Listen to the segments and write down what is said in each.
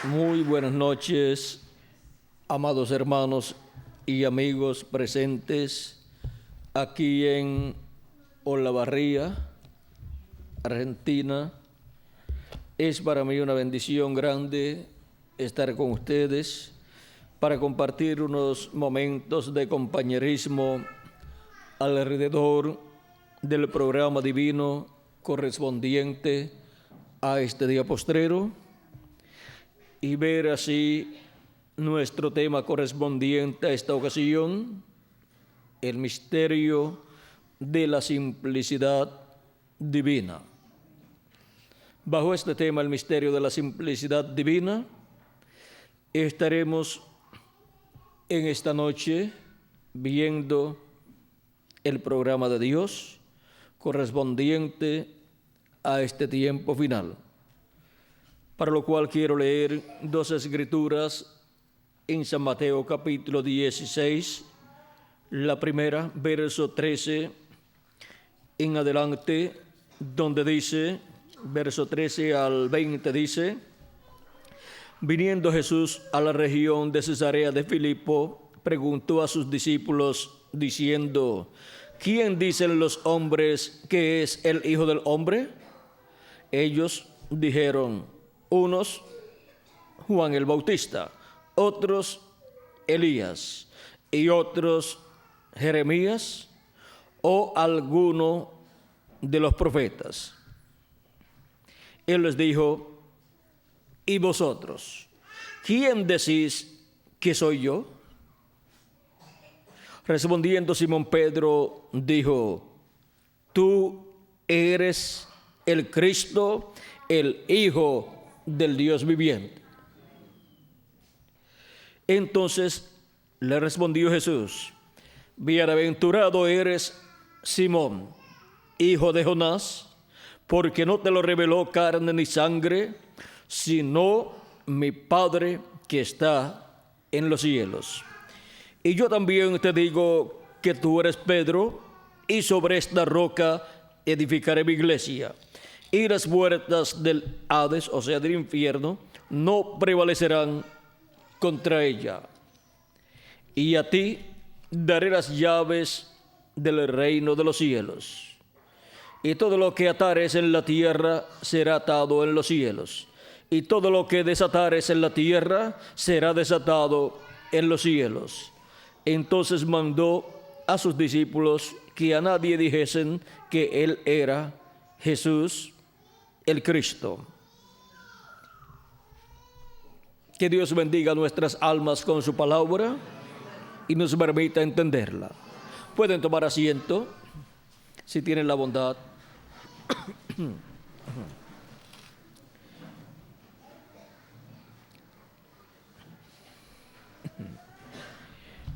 Muy buenas noches, amados hermanos y amigos presentes aquí en Olavarría, Argentina. Es para mí una bendición grande estar con ustedes para compartir unos momentos de compañerismo alrededor del programa divino correspondiente a este día postrero y ver así nuestro tema correspondiente a esta ocasión, el misterio de la simplicidad divina. Bajo este tema, el misterio de la simplicidad divina, estaremos en esta noche viendo el programa de Dios correspondiente a este tiempo final, para lo cual quiero leer dos escrituras en San Mateo capítulo 16, la primera, verso 13 en adelante, donde dice, verso 13 al 20 dice: viniendo Jesús a la región de Cesarea de Filipo, preguntó a sus discípulos diciendo: ¿quién dicen los hombres que es el Hijo del Hombre? Ellos dijeron: unos, Juan el Bautista, otros, Elías, y otros, Jeremías, o alguno de los profetas. Él les dijo: ¿y vosotros? ¿Quién decís que soy yo? Respondiendo Simón Pedro, dijo: tú eres el Cristo, el Hijo del Dios viviente. Entonces le respondió Jesús: bienaventurado eres, Simón, hijo de Jonás, porque no te lo reveló carne ni sangre, sino mi Padre que está en los cielos. Y yo también te digo que tú eres Pedro, y sobre esta roca edificaré mi iglesia, y las puertas del Hades, o sea, del infierno, no prevalecerán contra ella. Y a ti daré las llaves del reino de los cielos. Y todo lo que atares en la tierra será atado en los cielos, y todo lo que desatares en la tierra será desatado en los cielos. Entonces mandó a sus discípulos que a nadie dijesen que él era Jesús el Cristo. Que Dios bendiga nuestras almas con su palabra y nos permita entenderla. Pueden tomar asiento si tienen la bondad.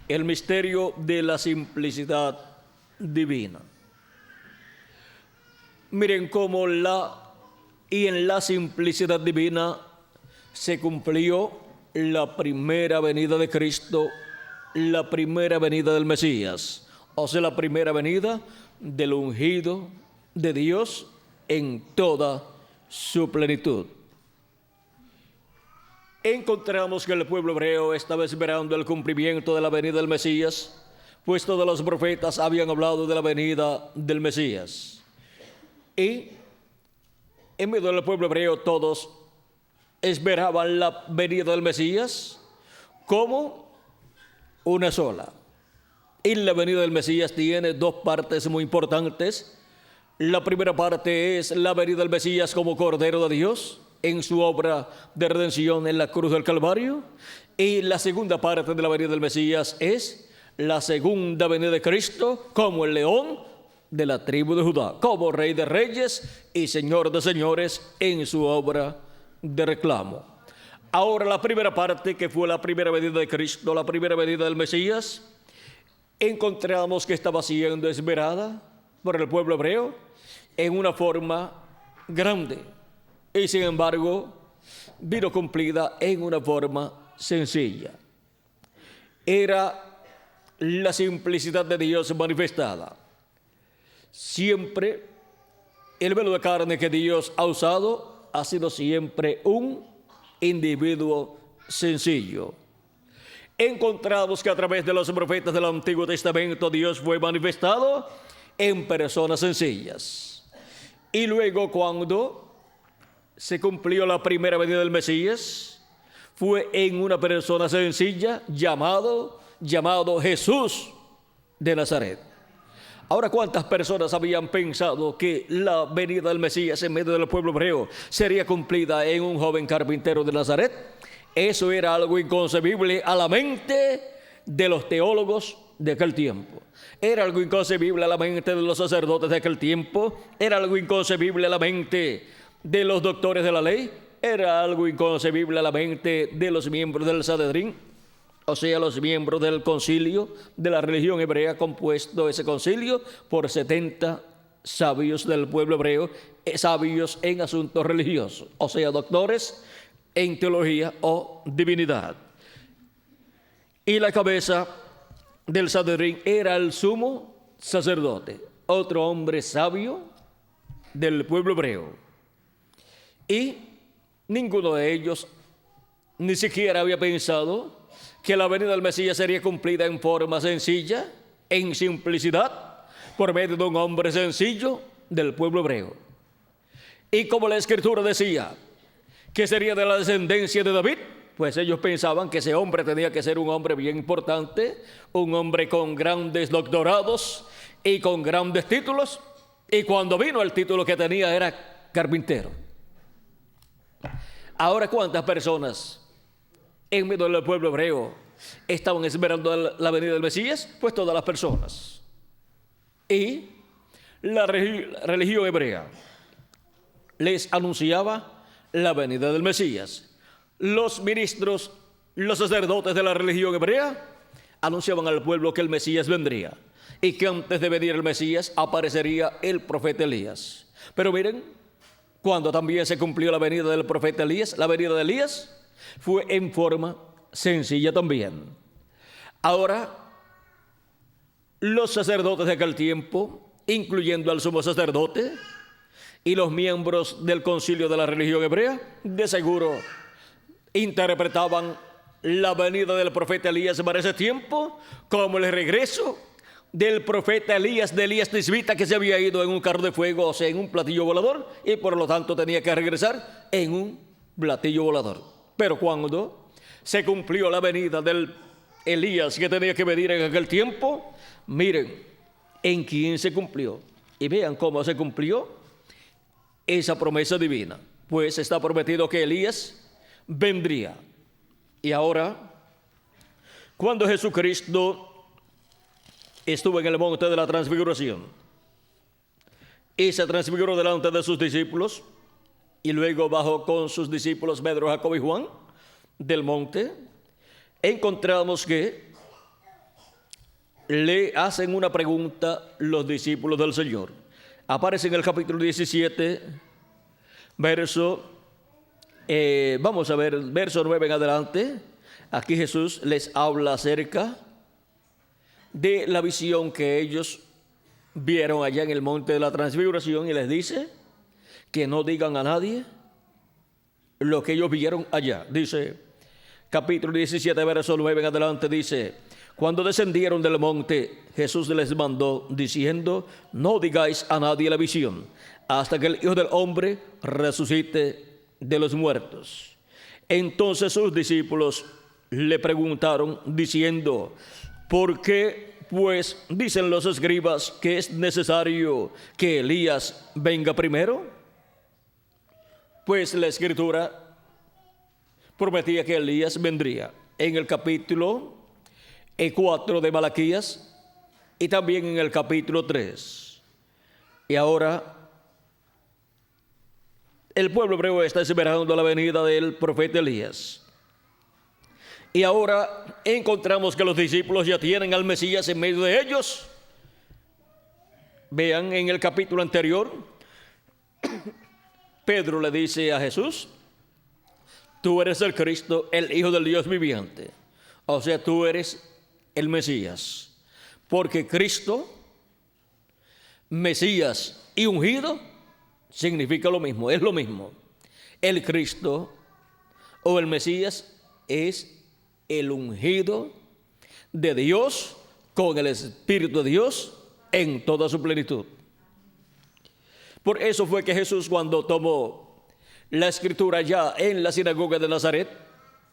El misterio de la simplicidad divina. Miren cómo en la simplicidad divina se cumplió la primera venida de Cristo, la primera venida del Mesías, o sea, la primera venida del ungido de Dios en toda su plenitud. Encontramos que el pueblo hebreo estaba esperando el cumplimiento de la venida del Mesías, pues todos los profetas habían hablado de la venida del Mesías. Y en medio del pueblo hebreo todos esperaban la venida del Mesías como una sola. Y la venida del Mesías tiene dos partes muy importantes. La primera parte es la venida del Mesías como Cordero de Dios en su obra de redención en la cruz del Calvario. Y la segunda parte de la venida del Mesías es la segunda venida de Cristo como el león de la tribu de Judá, como Rey de Reyes y Señor de Señores en su obra de reclamo. Ahora, la primera parte, que fue la primera venida de Cristo, la primera venida del Mesías, encontramos que estaba siendo esperada por el pueblo hebreo en una forma grande, y sin embargo vino cumplida en una forma sencilla. Era la simplicidad de Dios manifestada. Siempre el velo de carne que Dios ha usado ha sido siempre un individuo sencillo. Encontramos que a través de los profetas del Antiguo Testamento Dios fue manifestado en personas sencillas. Y luego, cuando se cumplió la primera venida del Mesías, fue en una persona sencilla llamado Jesús de Nazaret. Ahora, ¿cuántas personas habían pensado que la venida del Mesías en medio del pueblo hebreo sería cumplida en un joven carpintero de Nazaret? Eso era algo inconcebible a la mente de los teólogos de aquel tiempo. Era algo inconcebible a la mente de los sacerdotes de aquel tiempo. Era algo inconcebible a la mente de los doctores de la ley. Era algo inconcebible a la mente de los miembros del Sanedrín, o sea, los miembros del concilio de la religión hebrea, compuesto ese concilio por 70 sabios del pueblo hebreo, sabios en asuntos religiosos, o sea, doctores en teología o divinidad. Y la cabeza del Sanedrín era el sumo sacerdote, otro hombre sabio del pueblo hebreo. Y ninguno de ellos ni siquiera había pensado que la venida del Mesías sería cumplida en forma sencilla, en simplicidad, por medio de un hombre sencillo del pueblo hebreo. Y como la Escritura decía que sería de la descendencia de David, pues ellos pensaban que ese hombre tenía que ser un hombre bien importante, un hombre con grandes doctorados y con grandes títulos, y cuando vino el título que tenía era carpintero. Ahora, ¿cuántas personas en medio del pueblo hebreo estaban esperando la venida del Mesías? Pues todas las personas. Y la religión hebrea les anunciaba la venida del Mesías. Los ministros, los sacerdotes de la religión hebrea anunciaban al pueblo que el Mesías vendría y que antes de venir el Mesías aparecería el profeta Elías. Pero miren, cuando también se cumplió la venida del profeta Elías, la venida de Elías fue en forma sencilla también. Ahora, los sacerdotes de aquel tiempo, incluyendo al sumo sacerdote y los miembros del concilio de la religión hebrea, de seguro interpretaban la venida del profeta Elías para ese tiempo como el regreso del profeta Elías, de Elías Tisbita, que se había ido en un carro de fuego, o sea, en un platillo volador, y por lo tanto tenía que regresar en un platillo volador. Pero cuando se cumplió la venida del Elías que tenía que venir en aquel tiempo, miren en quién se cumplió y vean cómo se cumplió esa promesa divina. Pues está prometido que Elías vendría. Y ahora, cuando Jesucristo estuvo en el monte de la transfiguración y se transfiguró delante de sus discípulos, y luego bajó con sus discípulos Pedro, Jacobo y Juan del monte, encontramos que le hacen una pregunta los discípulos del Señor. Aparece en el capítulo 17, vamos a ver, verso 9 en adelante. Aquí Jesús les habla acerca de la visión que ellos vieron allá en el monte de la transfiguración y les dice que no digan a nadie lo que ellos vieron allá. Dice, capítulo 17, verso 9 en adelante, dice: cuando descendieron del monte, Jesús les mandó diciendo: no digáis a nadie la visión, hasta que el Hijo del Hombre resucite de los muertos. Entonces sus discípulos le preguntaron diciendo: ¿por qué pues dicen los escribas que es necesario que Elías venga primero? Pues la Escritura prometía que Elías vendría en el capítulo 4 de Malaquías y también en el capítulo 3. Y ahora el pueblo hebreo está esperando la venida del profeta Elías. Y ahora encontramos que los discípulos ya tienen al Mesías en medio de ellos. Vean en el capítulo anterior, Pedro le dice a Jesús: tú eres el Cristo, el Hijo del Dios viviente. O sea, tú eres el Mesías. Porque Cristo, Mesías y ungido significa lo mismo, es lo mismo. El Cristo o el Mesías es el ungido de Dios con el Espíritu de Dios en toda su plenitud. Por eso fue que Jesús, cuando tomó la escritura ya en la sinagoga de Nazaret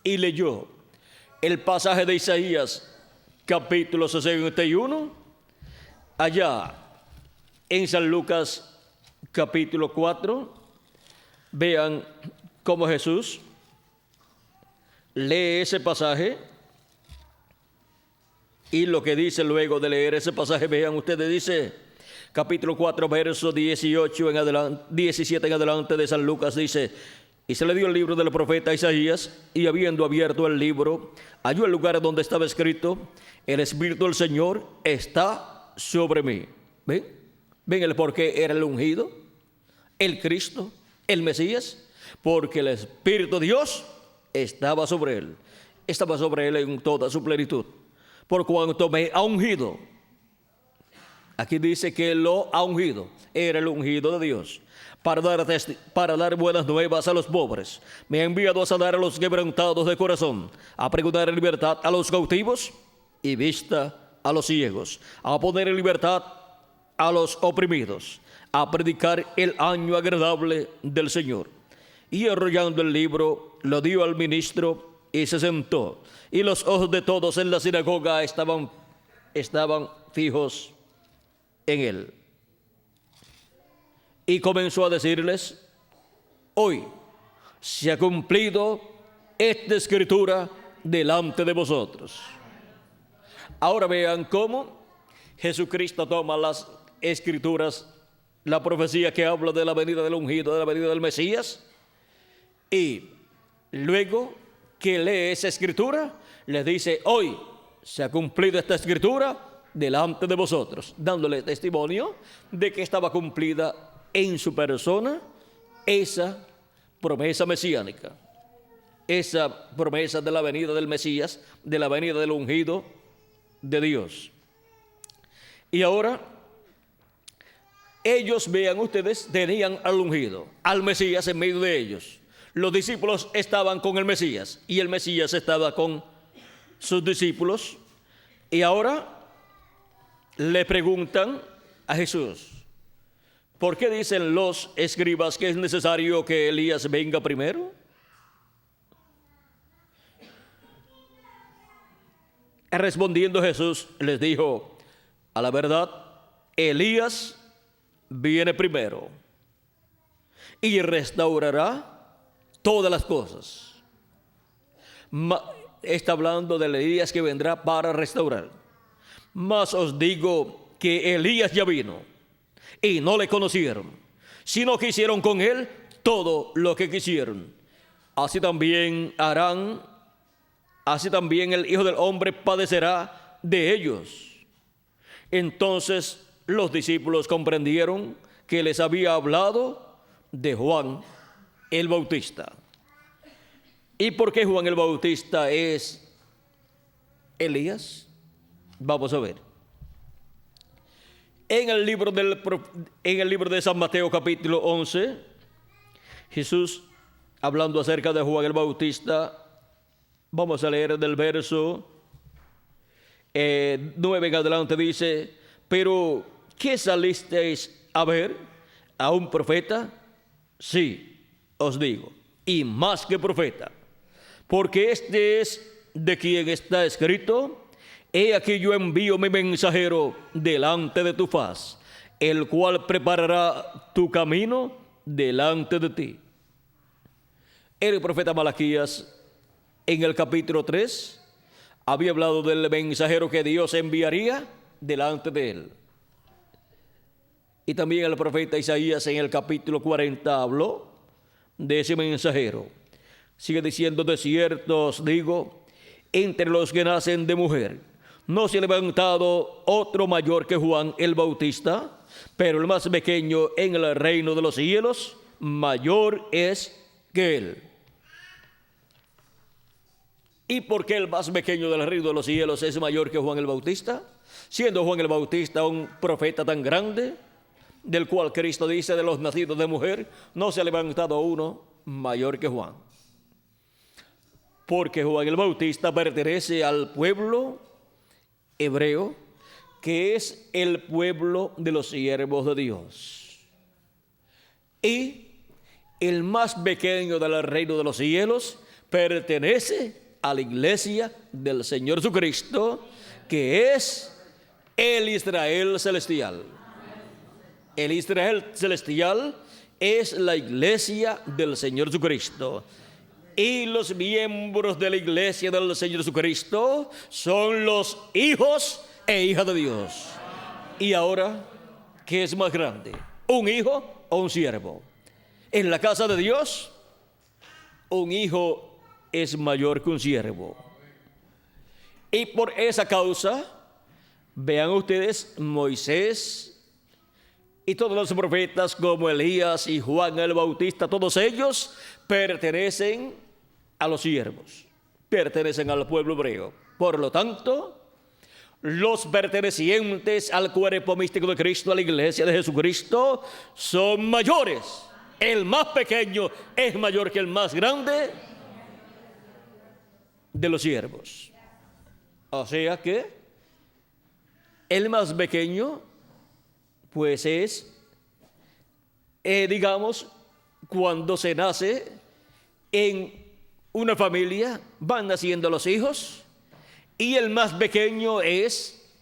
y leyó el pasaje de Isaías capítulo 61, allá en San Lucas capítulo 4, vean cómo Jesús lee ese pasaje y lo que dice luego de leer ese pasaje. Vean ustedes, dice capítulo 4, verso 18 en adelante, 17 en adelante de San Lucas, dice: y se le dio el libro del profeta Isaías, y habiendo abierto el libro, halló el lugar donde estaba escrito: el Espíritu del Señor está sobre mí. ¿Ven? ¿Ven el por qué era el ungido, el Cristo, el Mesías? Porque el Espíritu de Dios estaba sobre él. Estaba sobre él en toda su plenitud. Por cuanto me ha ungido. Aquí dice que lo ha ungido. Era el ungido de Dios. Para dar buenas nuevas a los pobres. Me ha enviado a sanar a los quebrantados de corazón, a pregonar en libertad a los cautivos y vista a los ciegos, a poner en libertad a los oprimidos, a predicar el año agradable del Señor. Y enrollando el libro, lo dio al ministro y se sentó. Y los ojos de todos en la sinagoga estaban fijos en él. Y comenzó a decirles: hoy se ha cumplido esta escritura delante de vosotros. Ahora vean cómo Jesucristo toma las escrituras, la profecía que habla de la venida del ungido, de la venida del Mesías, y luego que lee esa escritura, les dice: hoy se ha cumplido esta escritura delante de vosotros, dándole testimonio de que estaba cumplida en su persona esa promesa mesiánica, esa promesa de la venida del Mesías, de la venida del ungido de Dios. Y ahora ellos, vean ustedes, tenían al ungido, al Mesías en medio de ellos. Los discípulos estaban con el Mesías y el Mesías estaba con sus discípulos. Y ahora le preguntan a Jesús: ¿por qué dicen los escribas que es necesario que Elías venga primero? Respondiendo Jesús les dijo: a la verdad, Elías viene primero y restaurará todas las cosas. Está hablando de Elías que vendrá para restaurar. Mas os digo que Elías ya vino y no le conocieron, sino que hicieron con él todo lo que quisieron. Así también el Hijo del Hombre padecerá de ellos. Entonces los discípulos comprendieron que les había hablado de Juan el Bautista. ¿Y por qué Juan el Bautista es Elías? Vamos a ver. En el libro de San Mateo capítulo 11, Jesús, hablando acerca de Juan el Bautista, vamos a leer del verso 9 en adelante, dice: pero ¿qué salisteis a ver? ¿A un profeta? Sí, os digo, y más que profeta, porque este es de quien está escrito: he aquí yo envío mi mensajero delante de tu faz, el cual preparará tu camino delante de ti. El profeta Malaquías, en el capítulo 3, había hablado del mensajero que Dios enviaría delante de él. Y también el profeta Isaías en el capítulo 40 habló de ese mensajero. Sigue diciendo: de cierto os digo, entre los que nacen de mujer, no se ha levantado otro mayor que Juan el Bautista, pero el más pequeño en el reino de los cielos, mayor es que él. ¿Y por qué el más pequeño del reino de los cielos es mayor que Juan el Bautista? Siendo Juan el Bautista un profeta tan grande, del cual Cristo dice: de los nacidos de mujer, no se ha levantado uno mayor que Juan. porque Juan el Bautista pertenece al pueblo hebreo, que es el pueblo de los siervos de Dios. Y el más pequeño del reino de los cielos pertenece a la iglesia del Señor Jesucristo, que es el Israel celestial. El Israel celestial es la iglesia del Señor Jesucristo. Y los miembros de la iglesia del Señor Jesucristo son los hijos e hijas de Dios. Y ahora, ¿qué es más grande? ¿Un hijo o un siervo? En la casa de Dios, un hijo es mayor que un siervo. Y por esa causa, vean ustedes, Moisés y todos los profetas como Elías y Juan el Bautista, todos ellos pertenecen a los siervos, pertenecen al pueblo hebreo. Por lo tanto, los pertenecientes al cuerpo místico de Cristo, a la iglesia de Jesucristo, son mayores. El más pequeño es mayor que el más grande de los siervos. O sea que el más pequeño, pues es, digamos, cuando se nace en una familia, van naciendo los hijos, y el más pequeño es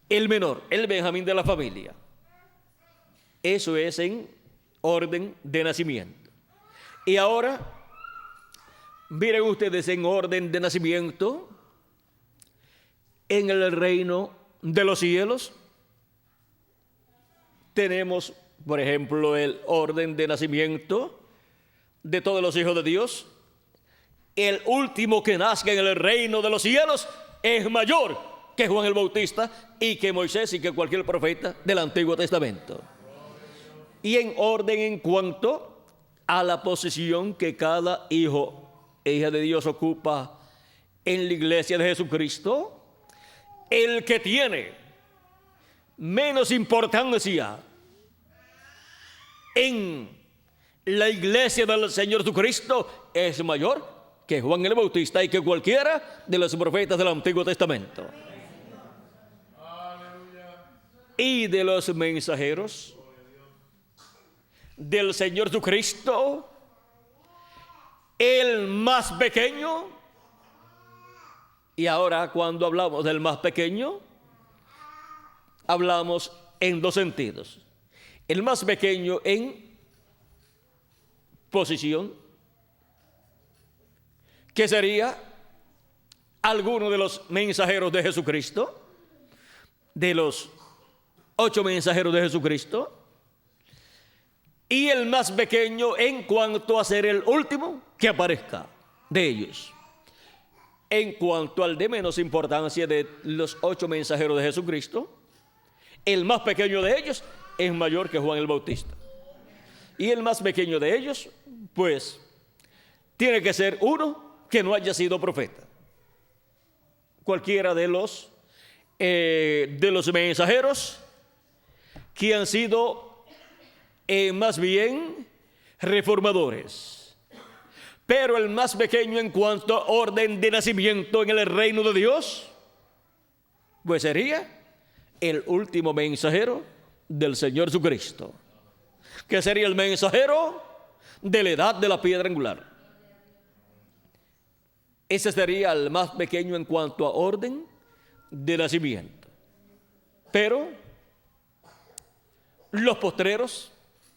el menor, el Benjamín de la familia. Eso es en orden de nacimiento. Y ahora, miren ustedes en orden de nacimiento, en el reino de los cielos, tenemos, por ejemplo, el orden de nacimiento de todos los hijos de Dios. El último que nazca en el reino de los cielos es mayor que Juan el Bautista y que Moisés y que cualquier profeta del Antiguo Testamento. Y en orden en cuanto a la posición que cada hijo e hija de Dios ocupa en la iglesia de Jesucristo, el que tiene menos importancia en la iglesia del Señor Jesucristo es mayor que Juan el Bautista y que cualquiera de los profetas del Antiguo Testamento. Y de los mensajeros del Señor Jesucristo, el más pequeño. Y ahora, cuando hablamos del más pequeño, hablamos en dos sentidos. El más pequeño en posición, que sería alguno de los mensajeros de Jesucristo, de los 8 mensajeros de Jesucristo, y el más pequeño en cuanto a ser el último que aparezca de ellos. En cuanto al de menos importancia de los 8 mensajeros de Jesucristo, el más pequeño de ellos es mayor que Juan el Bautista. Y el más pequeño de ellos, pues, tiene que ser uno que no haya sido profeta. Cualquiera de los mensajeros que han sido más bien reformadores. Pero el más pequeño en cuanto a orden de nacimiento en el reino de Dios, pues sería el último mensajero del Señor Jesucristo, que sería el mensajero de la edad de la piedra angular. Ese sería el más pequeño en cuanto a orden de nacimiento. Pero los postreros,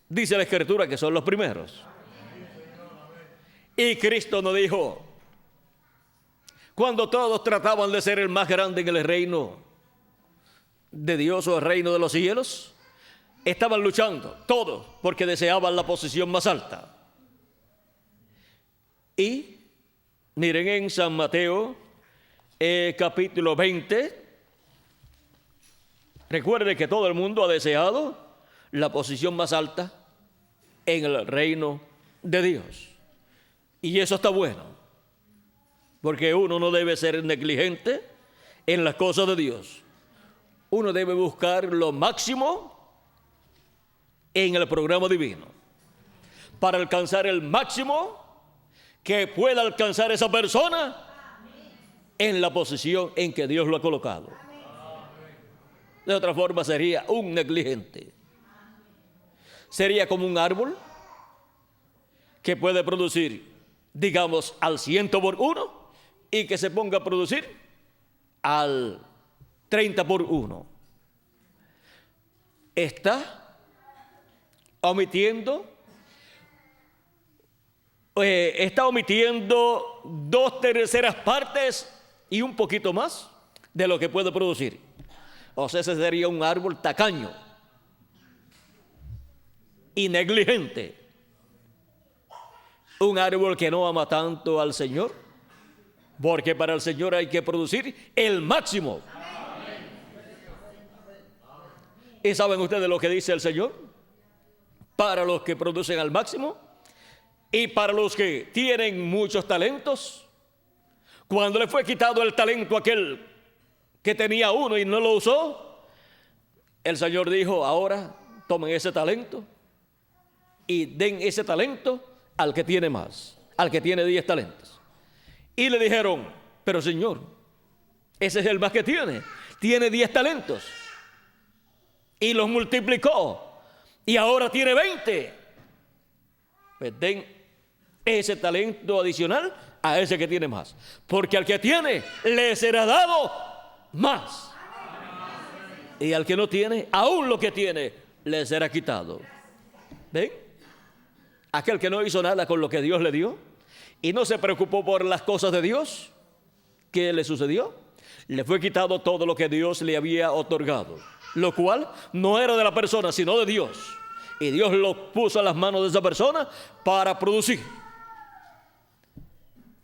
dice la Escritura, que son los primeros. Y Cristo nos dijo, cuando todos trataban de ser el más grande en el reino de Dios o el reino de los cielos, estaban luchando todos porque deseaban la posición más alta. Y miren en San Mateo capítulo 20, recuerden que todo el mundo ha deseado la posición más alta en el reino de Dios. Y eso está bueno, porque uno no debe ser negligente en las cosas de Dios. Uno debe buscar lo máximo en el programa divino para alcanzar el máximo que pueda alcanzar esa persona en la posición en que Dios lo ha colocado. De otra forma sería un negligente. Sería como un árbol que puede producir, digamos, al 100 por 1 y que se ponga a producir al 30 por 1. Está omitiendo 2/3 partes y un poquito más de lo que puede producir. O sea, ese sería un árbol tacaño y negligente. Un árbol que no ama tanto al Señor, porque para el Señor hay que producir el máximo. ¿Y saben ustedes lo que dice el Señor? Para los que producen al máximo y para los que tienen muchos talentos, cuando le fue quitado el talento a aquel que tenía uno y no lo usó, el Señor dijo: ahora tomen ese talento y den ese talento al que tiene más, al que tiene 10 talentos. Y le dijeron: pero Señor, ese es el más que tiene 10 talentos. Y los multiplicó y ahora tiene 20. Pues den ese talento adicional a ese que tiene más, porque al que tiene le será dado más, y al que no tiene, aún lo que tiene le será quitado. ¿Ven? Aquel que no hizo nada con lo que Dios le dio y no se preocupó por las cosas de Dios, ¿qué le sucedió? Le fue quitado todo lo que Dios le había otorgado, lo cual no era de la persona sino de Dios, y Dios lo puso en las manos de esa persona para producir,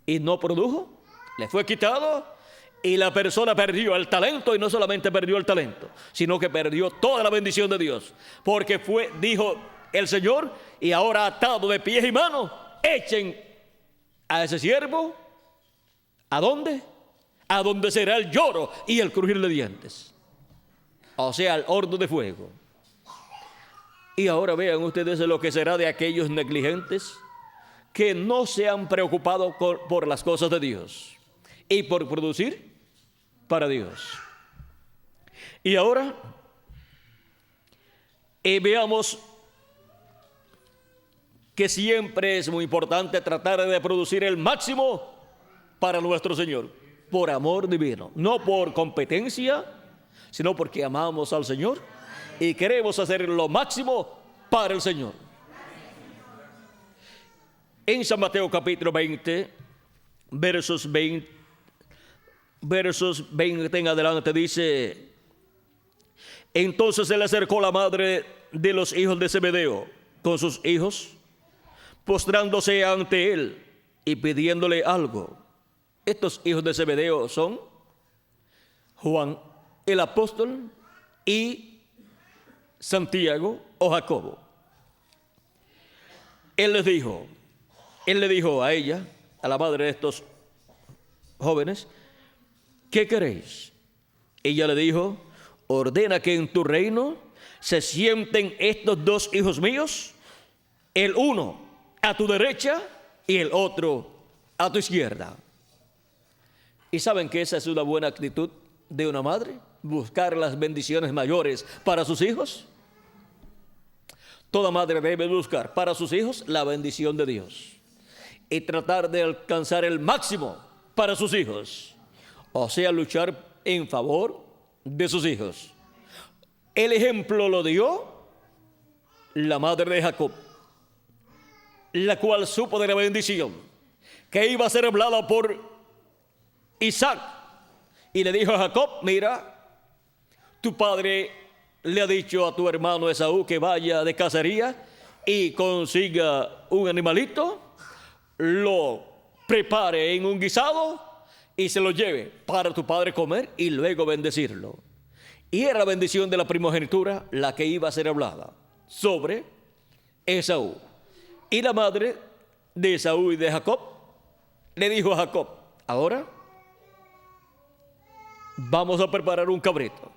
y no produjo, le fue quitado, y la persona perdió el talento, y no solamente perdió el talento, sino que perdió toda la bendición de Dios, porque dijo el Señor: y ahora, atado de pies y manos, echen a ese siervo, ¿a dónde? A donde será el lloro y el crujir de dientes, o sea, al horno de fuego. Y ahora vean ustedes lo que será de aquellos negligentes que no se han preocupado por las cosas de Dios y por producir para Dios. Y ahora veamos que siempre es muy importante tratar de producir el máximo para nuestro Señor, por amor divino, no por competencia, sino porque amamos al Señor y queremos hacer lo máximo para el Señor. En San Mateo capítulo 20, versos 20 en adelante dice: entonces se le acercó la madre de los hijos de Zebedeo con sus hijos, postrándose ante él y pidiéndole algo. Estos hijos de Zebedeo son Juan el apóstol y Santiago o Jacobo. Él le dijo a ella, a la madre de estos jóvenes: ¿qué queréis? Ella le dijo: ordena que en tu reino se sienten estos 2 hijos míos, el uno a tu derecha y el otro a tu izquierda. ¿Y saben que esa es una buena actitud de una madre? Buscar las bendiciones mayores para sus hijos. Toda madre debe buscar para sus hijos la bendición de Dios y tratar de alcanzar el máximo para sus hijos, o sea, luchar en favor de sus hijos. El ejemplo lo dio la madre de Jacob, la cual supo de la bendición que iba a ser hablada por Isaac, y le dijo a Jacob: mira, tu padre le ha dicho a tu hermano Esaú que vaya de cacería y consiga un animalito, lo prepare en un guisado y se lo lleve para tu padre comer y luego bendecirlo. Y era la bendición de la primogenitura la que iba a ser hablada sobre Esaú. Y la madre de Esaú y de Jacob le dijo a Jacob: ahora vamos a preparar un cabrito.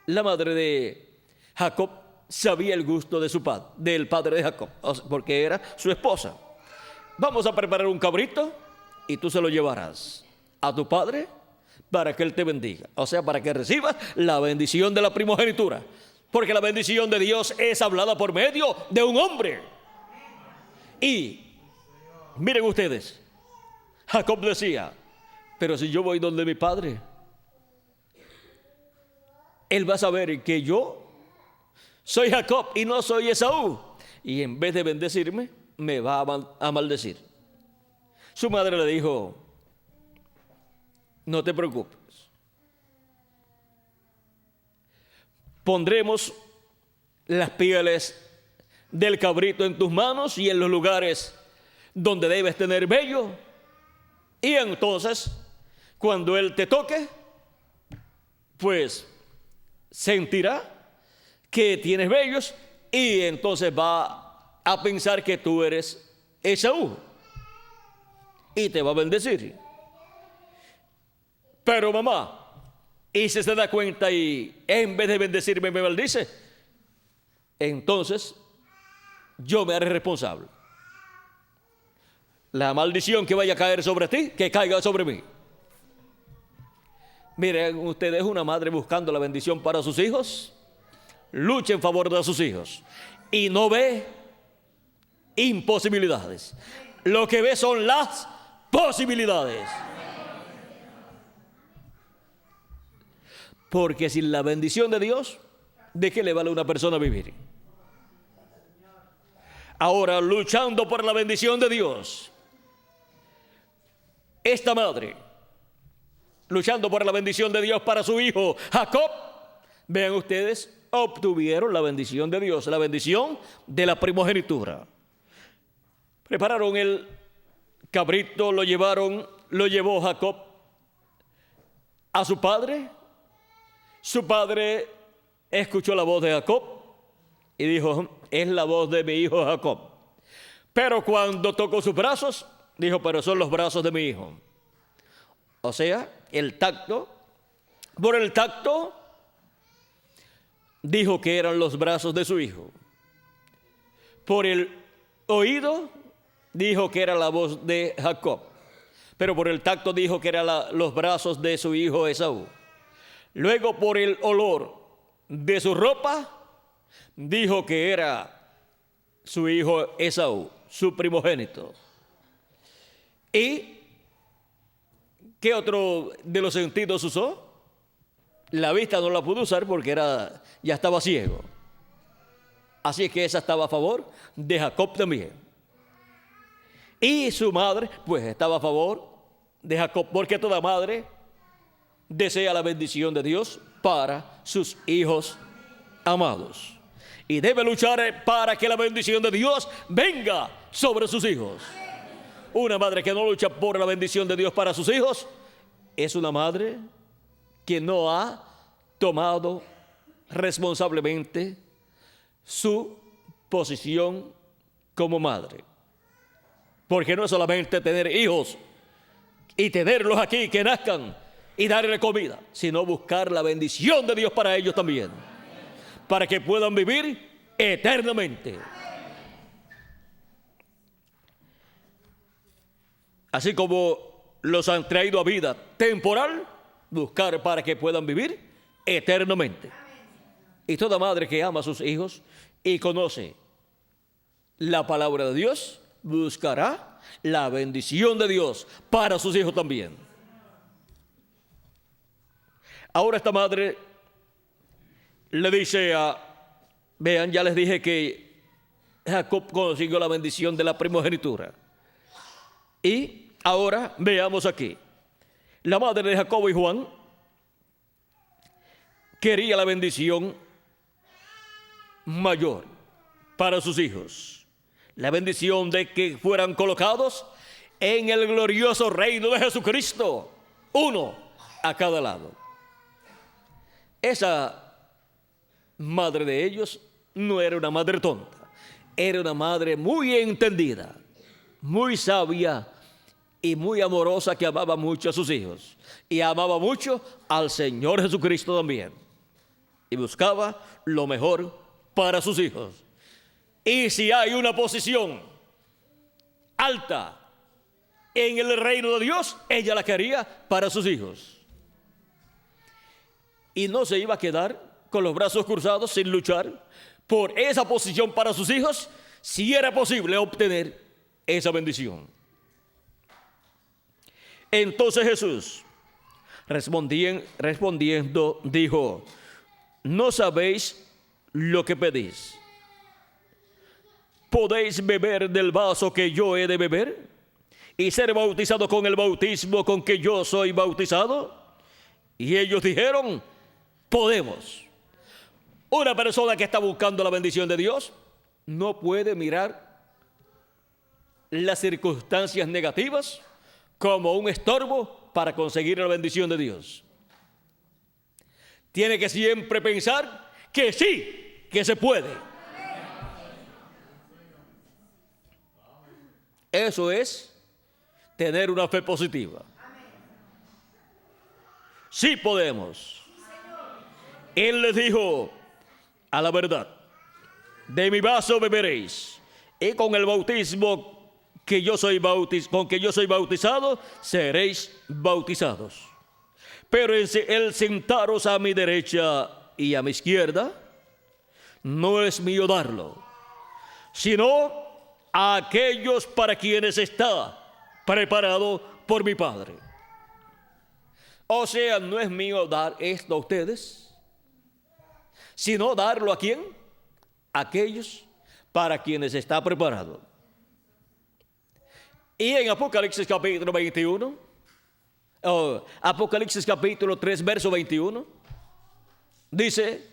La madre de Jacob sabía el gusto de su padre, del padre de Jacob, porque era su esposa. vamos a preparar un cabrito y tú se lo llevarás a tu padre para que él te bendiga. O sea, para que recibas la bendición de la primogenitura. Porque la bendición de Dios es hablada por medio de un hombre. Y miren ustedes, Jacob decía, pero si yo voy donde mi padre, él va a saber que yo soy Jacob y no soy Esaú. Y en vez de bendecirme, me va a maldecir. Su madre le dijo, no te preocupes. Pondremos las pieles del cabrito en tus manos y en los lugares donde debes tener vello. Y entonces, cuando él te toque, pues sentirá que tienes vellos y entonces va a pensar que tú eres Esaú y te va a bendecir. Pero mamá, y si se da cuenta y en vez de bendecirme me maldice, entonces yo me haré responsable. La maldición que vaya a caer sobre ti, que caiga sobre mí. Miren, usted es una madre buscando la bendición para sus hijos. Lucha en favor de sus hijos y no ve imposibilidades. Lo que ve son las posibilidades. Porque sin la bendición de Dios, ¿de qué le vale a una persona vivir? Ahora, luchando por la bendición de Dios, esta madre, luchando por la bendición de Dios para su hijo Jacob, vean ustedes, obtuvieron la bendición de Dios, la bendición de la primogenitura. Prepararon el cabrito, lo llevó Jacob a su padre. Su padre escuchó la voz de Jacob y dijo, es la voz de mi hijo Jacob. Pero cuando tocó sus brazos, dijo, pero son los brazos de mi hijo. O sea, el tacto, por el tacto, dijo que eran los brazos de su hijo. Por el oído, dijo que era la voz de Jacob. Pero por el tacto dijo que eran los brazos de su hijo Esaú. Luego, por el olor de su ropa, dijo que era su hijo Esaú, su primogénito. ¿Y qué otro de los sentidos usó? La vista no la pudo usar porque ya estaba ciego. Así que esa estaba a favor de Jacob también. Y su madre, pues estaba a favor de Jacob, porque toda madre desea la bendición de Dios para sus hijos amados. Y debe luchar para que la bendición de Dios venga sobre sus hijos. Una madre que no lucha por la bendición de Dios para sus hijos es una madre que no ha tomado responsablemente su posición como madre. Porque no es solamente tener hijos y tenerlos aquí, que nazcan y darle comida, sino buscar la bendición de Dios para ellos también, para que puedan vivir eternamente. Así como los han traído a vida temporal, buscar para que puedan vivir eternamente. Y toda madre que ama a sus hijos y conoce la palabra de Dios, buscará la bendición de Dios para sus hijos también. Ahora esta madre le dice vean, ya les dije que Jacob consiguió la bendición de la primogenitura. Y ahora veamos aquí. La madre de Jacobo y Juan quería la bendición mayor para sus hijos. La bendición de que fueran colocados en el glorioso reino de Jesucristo, uno a cada lado. Esa madre de ellos no era una madre tonta, era una madre muy entendida, muy sabia y muy amorosa, que amaba mucho a sus hijos y amaba mucho al Señor Jesucristo también, y buscaba lo mejor para sus hijos. Y si hay una posición alta en el reino de Dios, ella la quería para sus hijos. Y no se iba a quedar con los brazos cruzados sin luchar por esa posición para sus hijos, si era posible obtener esa bendición. Entonces Jesús, respondiendo, dijo: no sabéis lo que pedís. ¿Podéis beber del vaso que yo he de beber y ser bautizado con el bautismo con que yo soy bautizado? Y ellos dijeron: podemos. Una persona que está buscando la bendición de Dios no puede mirar las circunstancias negativas como un estorbo para conseguir la bendición de Dios. Tiene que siempre pensar que sí, que se puede. Eso es tener una fe positiva. Sí podemos. Él les dijo: a la verdad, de mi vaso beberéis, y con el bautismo con que yo soy bautizado, seréis bautizados. Pero el sentaros a mi derecha y a mi izquierda, no es mío darlo, sino a aquellos para quienes está preparado por mi Padre. O sea, no es mío dar esto a ustedes, sino darlo ¿a quién? A aquellos para quienes está preparado. Y en Apocalipsis capítulo 21, Apocalipsis capítulo 3, verso 21, dice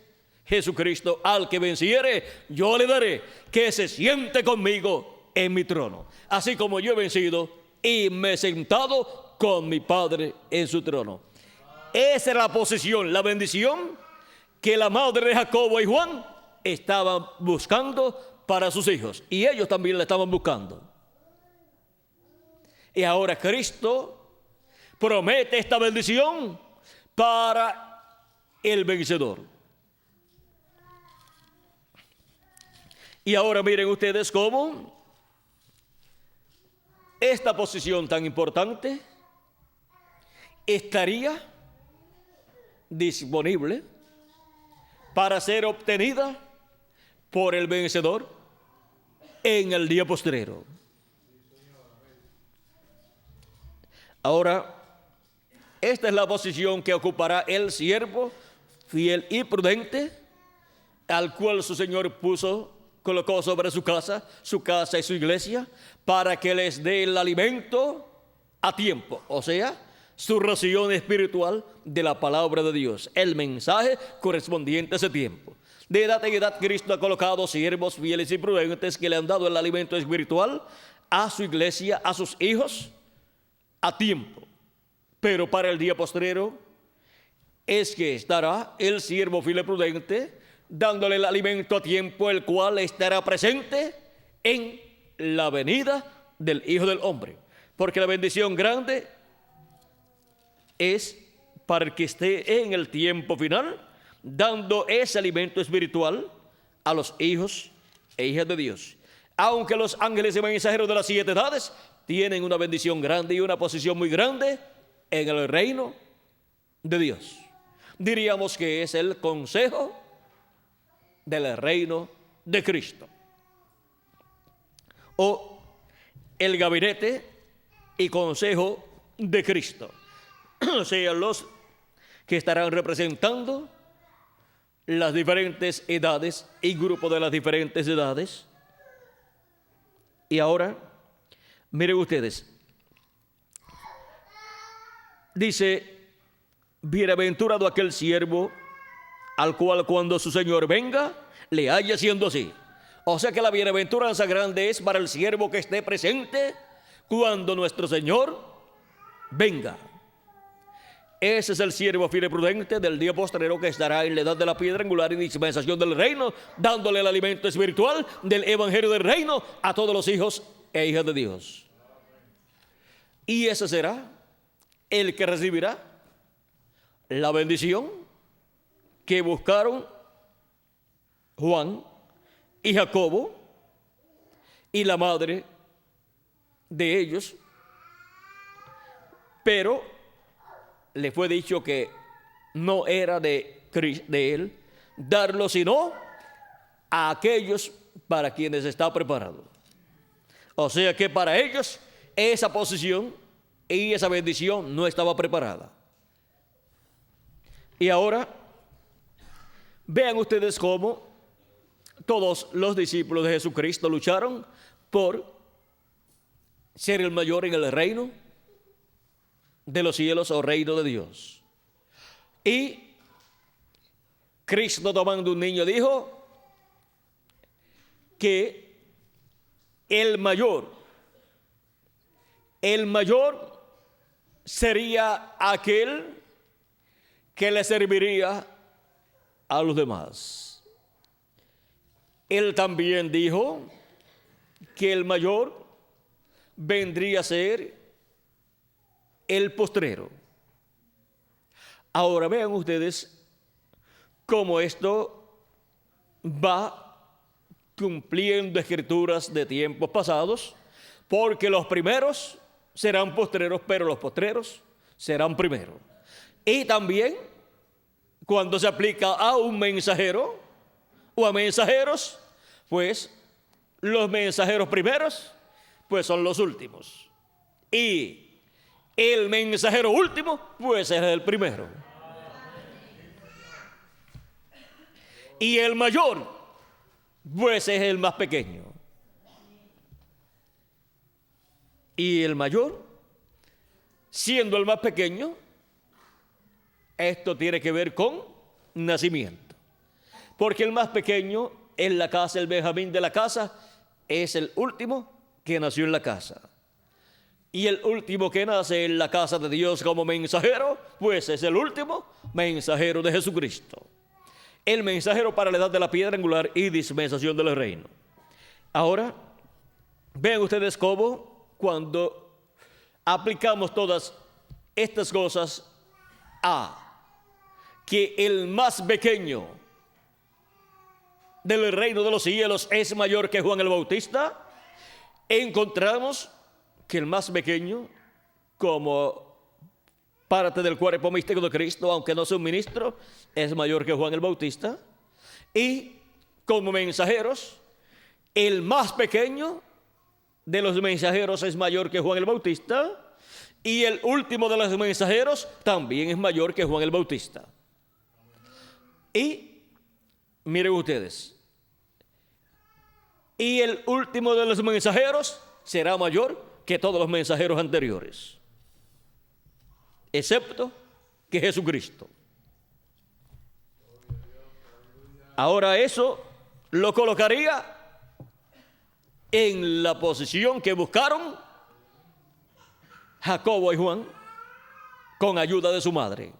Jesucristo: al que venciere, yo le daré que se siente conmigo en mi trono, así como yo he vencido y me he sentado con mi Padre en su trono. Esa es la posición, la bendición que la madre de Jacobo y Juan estaban buscando para sus hijos, y ellos también la estaban buscando. Y ahora Cristo promete esta bendición para el vencedor. Y ahora miren ustedes cómo esta posición tan importante estaría disponible para ser obtenida por el vencedor en el día postrero. Ahora, esta es la posición que ocupará el siervo fiel y prudente, al cual su Señor colocó sobre su casa y su iglesia, para que les dé el alimento a tiempo, o sea, su ración espiritual de la palabra de Dios, el mensaje correspondiente a ese tiempo. De edad en edad Cristo ha colocado siervos fieles y prudentes que le han dado el alimento espiritual a su iglesia, a sus hijos, a tiempo. Pero para el día postrero es que estará el siervo fiel y prudente dándole el alimento a tiempo, el cual estará presente en la venida del Hijo del Hombre. Porque la bendición grande es para el que esté en el tiempo final dando ese alimento espiritual a los hijos e hijas de Dios. Aunque los ángeles y mensajeros de las 7 edades tienen una bendición grande y una posición muy grande en el reino de Dios. Diríamos que es el consejo del reino de Cristo, o el gabinete y consejo de Cristo, o sea, los que estarán representando las diferentes edades y grupos de las diferentes edades. Y ahora, miren ustedes, dice: bienaventurado aquel siervo al cual cuando su Señor venga le haya siendo así. O sea que la bienaventuranza grande es para el siervo que esté presente cuando nuestro Señor venga. Ese es el siervo fiel y prudente del día postrero, que estará en la edad de la piedra angular y dispensación del reino, dándole el alimento espiritual del evangelio del reino a todos los hijos e hijas de Dios. Y ese será el que recibirá la bendición que buscaron Juan y Jacobo y la madre de ellos, pero le fue dicho que no era de él darlo, sino a aquellos para quienes está preparado. O sea que para ellos esa posición y esa bendición no estaba preparada. Y ahora vean ustedes cómo todos los discípulos de Jesucristo lucharon por ser el mayor en el reino de los cielos o reino de Dios. Y Cristo, tomando un niño, dijo que el mayor sería aquel que le serviría a los demás. Él también dijo que el mayor vendría a ser el postrero. Ahora vean ustedes cómo esto va cumpliendo escrituras de tiempos pasados, porque los primeros serán postreros, pero los postreros serán primeros. Y también cuando se aplica a un mensajero o a mensajeros, pues los mensajeros primeros pues son los últimos, y el mensajero último pues es el primero, y el mayor pues es el más pequeño. Y el mayor, siendo el más pequeño, esto tiene que ver con nacimiento. Porque el más pequeño en la casa, el Benjamín de la casa, es el último que nació en la casa. Y el último que nace en la casa de Dios como mensajero, pues es el último mensajero de Jesucristo. El mensajero para la edad de la piedra angular y dispensación del reino. Ahora, vean ustedes cómo cuando aplicamos todas estas cosas a que el más pequeño del reino de los cielos es mayor que Juan el Bautista, encontramos que el más pequeño, como parte del cuerpo místico de Cristo, aunque no sea un ministro, es mayor que Juan el Bautista. Y como mensajeros, el más pequeño de los mensajeros es mayor que Juan el Bautista, y el último de los mensajeros también es mayor que Juan el Bautista. Y miren ustedes, y el último de los mensajeros será mayor que todos los mensajeros anteriores, excepto que Jesucristo. Ahora eso lo colocaría en la posición que buscaron Jacobo y Juan con ayuda de su madre.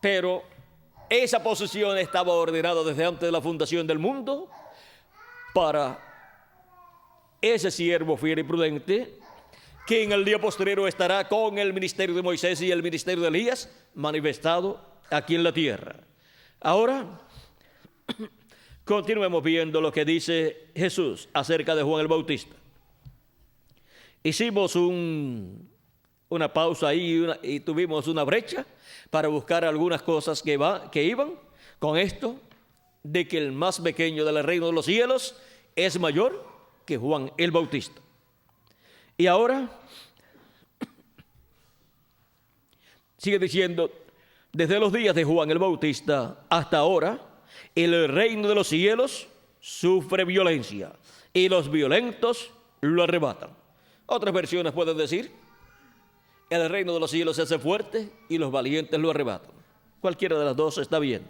Pero esa posición estaba ordenada desde antes de la fundación del mundo para ese siervo fiel y prudente que en el día postrero estará con el ministerio de Moisés y el ministerio de Elías manifestado aquí en la tierra. Ahora continuemos viendo lo que dice Jesús acerca de Juan el Bautista. Hicimos una pausa ahí y tuvimos una brecha para buscar algunas cosas que iban con esto de que el más pequeño del reino de los cielos es mayor que Juan el Bautista. Y ahora sigue diciendo, desde los días de Juan el Bautista hasta ahora, el reino de los cielos sufre violencia y los violentos lo arrebatan. Otras versiones pueden decir, el reino de los cielos se hace fuerte y los valientes lo arrebatan. Cualquiera de las dos está bien.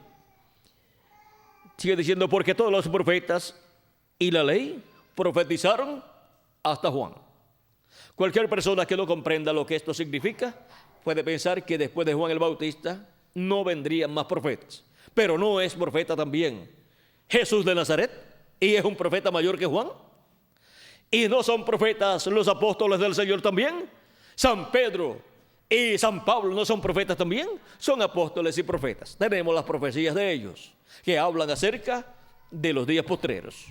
Sigue diciendo, porque todos los profetas y la ley profetizaron hasta Juan. Cualquier persona que no comprenda lo que esto significa puede pensar que después de Juan el Bautista no vendrían más profetas. Pero no es profeta también Jesús de Nazaret, y es un profeta mayor que Juan. Y no son profetas los apóstoles del Señor también. San Pedro y San Pablo no son profetas también, son apóstoles y profetas. Tenemos las profecías de ellos que hablan acerca de los días postreros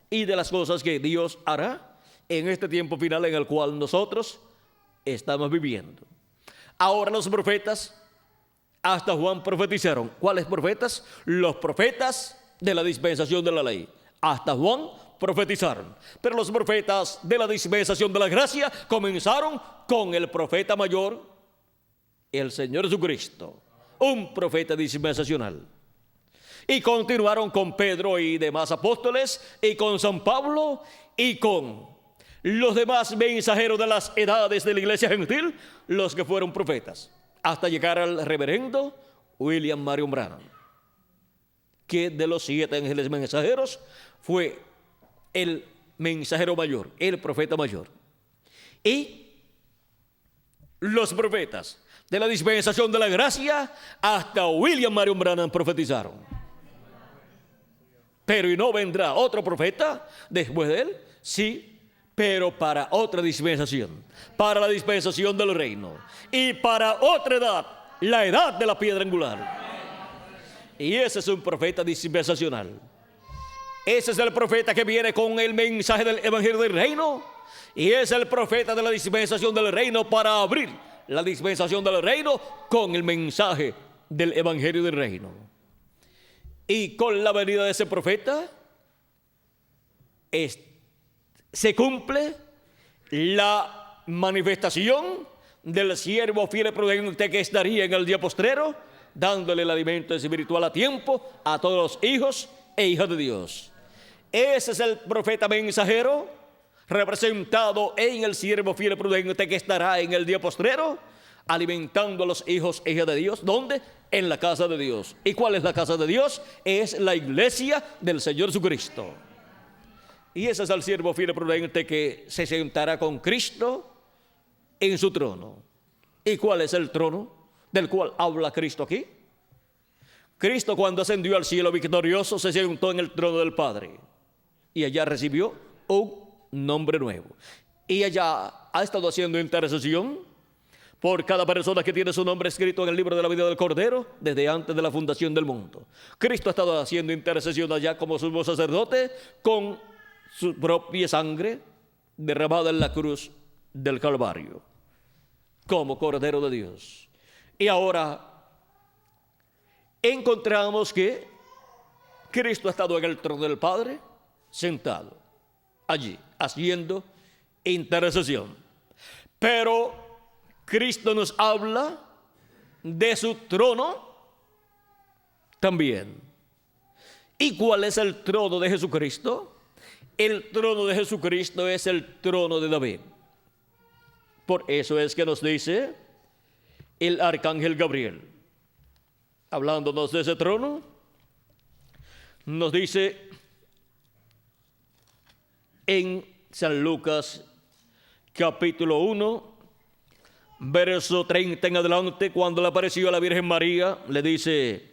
y de las cosas que Dios hará en este tiempo final en el cual nosotros estamos viviendo. Ahora los profetas, hasta Juan, profetizaron. ¿Cuáles profetas? Los profetas de la dispensación de la ley. Hasta Juan profetizaron. Pero los profetas de la dispensación de la gracia comenzaron con el profeta mayor, el Señor Jesucristo, un profeta dispensacional. Y continuaron con Pedro y demás apóstoles, y con San Pablo, y con los demás mensajeros de las edades de la iglesia gentil, los que fueron profetas, hasta llegar al reverendo William Marion Branham, que de los 7 ángeles mensajeros fue el mensajero mayor, el profeta mayor. Y los profetas de la dispensación de la gracia, hasta William Marion Branham profetizaron. Pero ¿y no vendrá otro profeta después de él? Sí, pero para otra dispensación, para la dispensación del reino, y para otra edad, la edad de la piedra angular. Y ese es un profeta dispensacional. Ese es el profeta que viene con el mensaje del evangelio del reino, y es el profeta de la dispensación del reino para abrir la dispensación del reino con el mensaje del evangelio del reino. Y con la venida de ese profeta se cumple la manifestación del siervo fiel y prudente que estaría en el día postrero, dándole el alimento espiritual a tiempo a todos los hijos e hijas de Dios. Ese es el profeta mensajero representado en el siervo fiel y prudente que estará en el día postrero, alimentando a los hijos e hijas de Dios. ¿Dónde? En la casa de Dios. ¿Y cuál es la casa de Dios? Es la iglesia del Señor Jesucristo. Y ese es el siervo fiel y prudente que se sentará con Cristo en su trono. ¿Y cuál es el trono del cual habla Cristo aquí? Cristo, cuando ascendió al cielo victorioso, se sentó en el trono del Padre, y allá recibió un nombre nuevo. Y allá ha estado haciendo intercesión por cada persona que tiene su nombre escrito en el libro de la vida del Cordero desde antes de la fundación del mundo. Cristo ha estado haciendo intercesión allá como sumo sacerdote con su propia sangre derramada en la cruz del Calvario, como Cordero de Dios. Y ahora encontramos que Cristo ha estado en el trono del Padre, sentado allí, haciendo intercesión. Pero Cristo nos habla de su trono también. ¿Y cuál es el trono de Jesucristo? El trono de Jesucristo es el trono de David. Por eso es que nos dice el arcángel Gabriel, hablándonos de ese trono, nos dice en San Lucas capítulo 1, verso 30 en adelante, cuando le apareció a la Virgen María, le dice: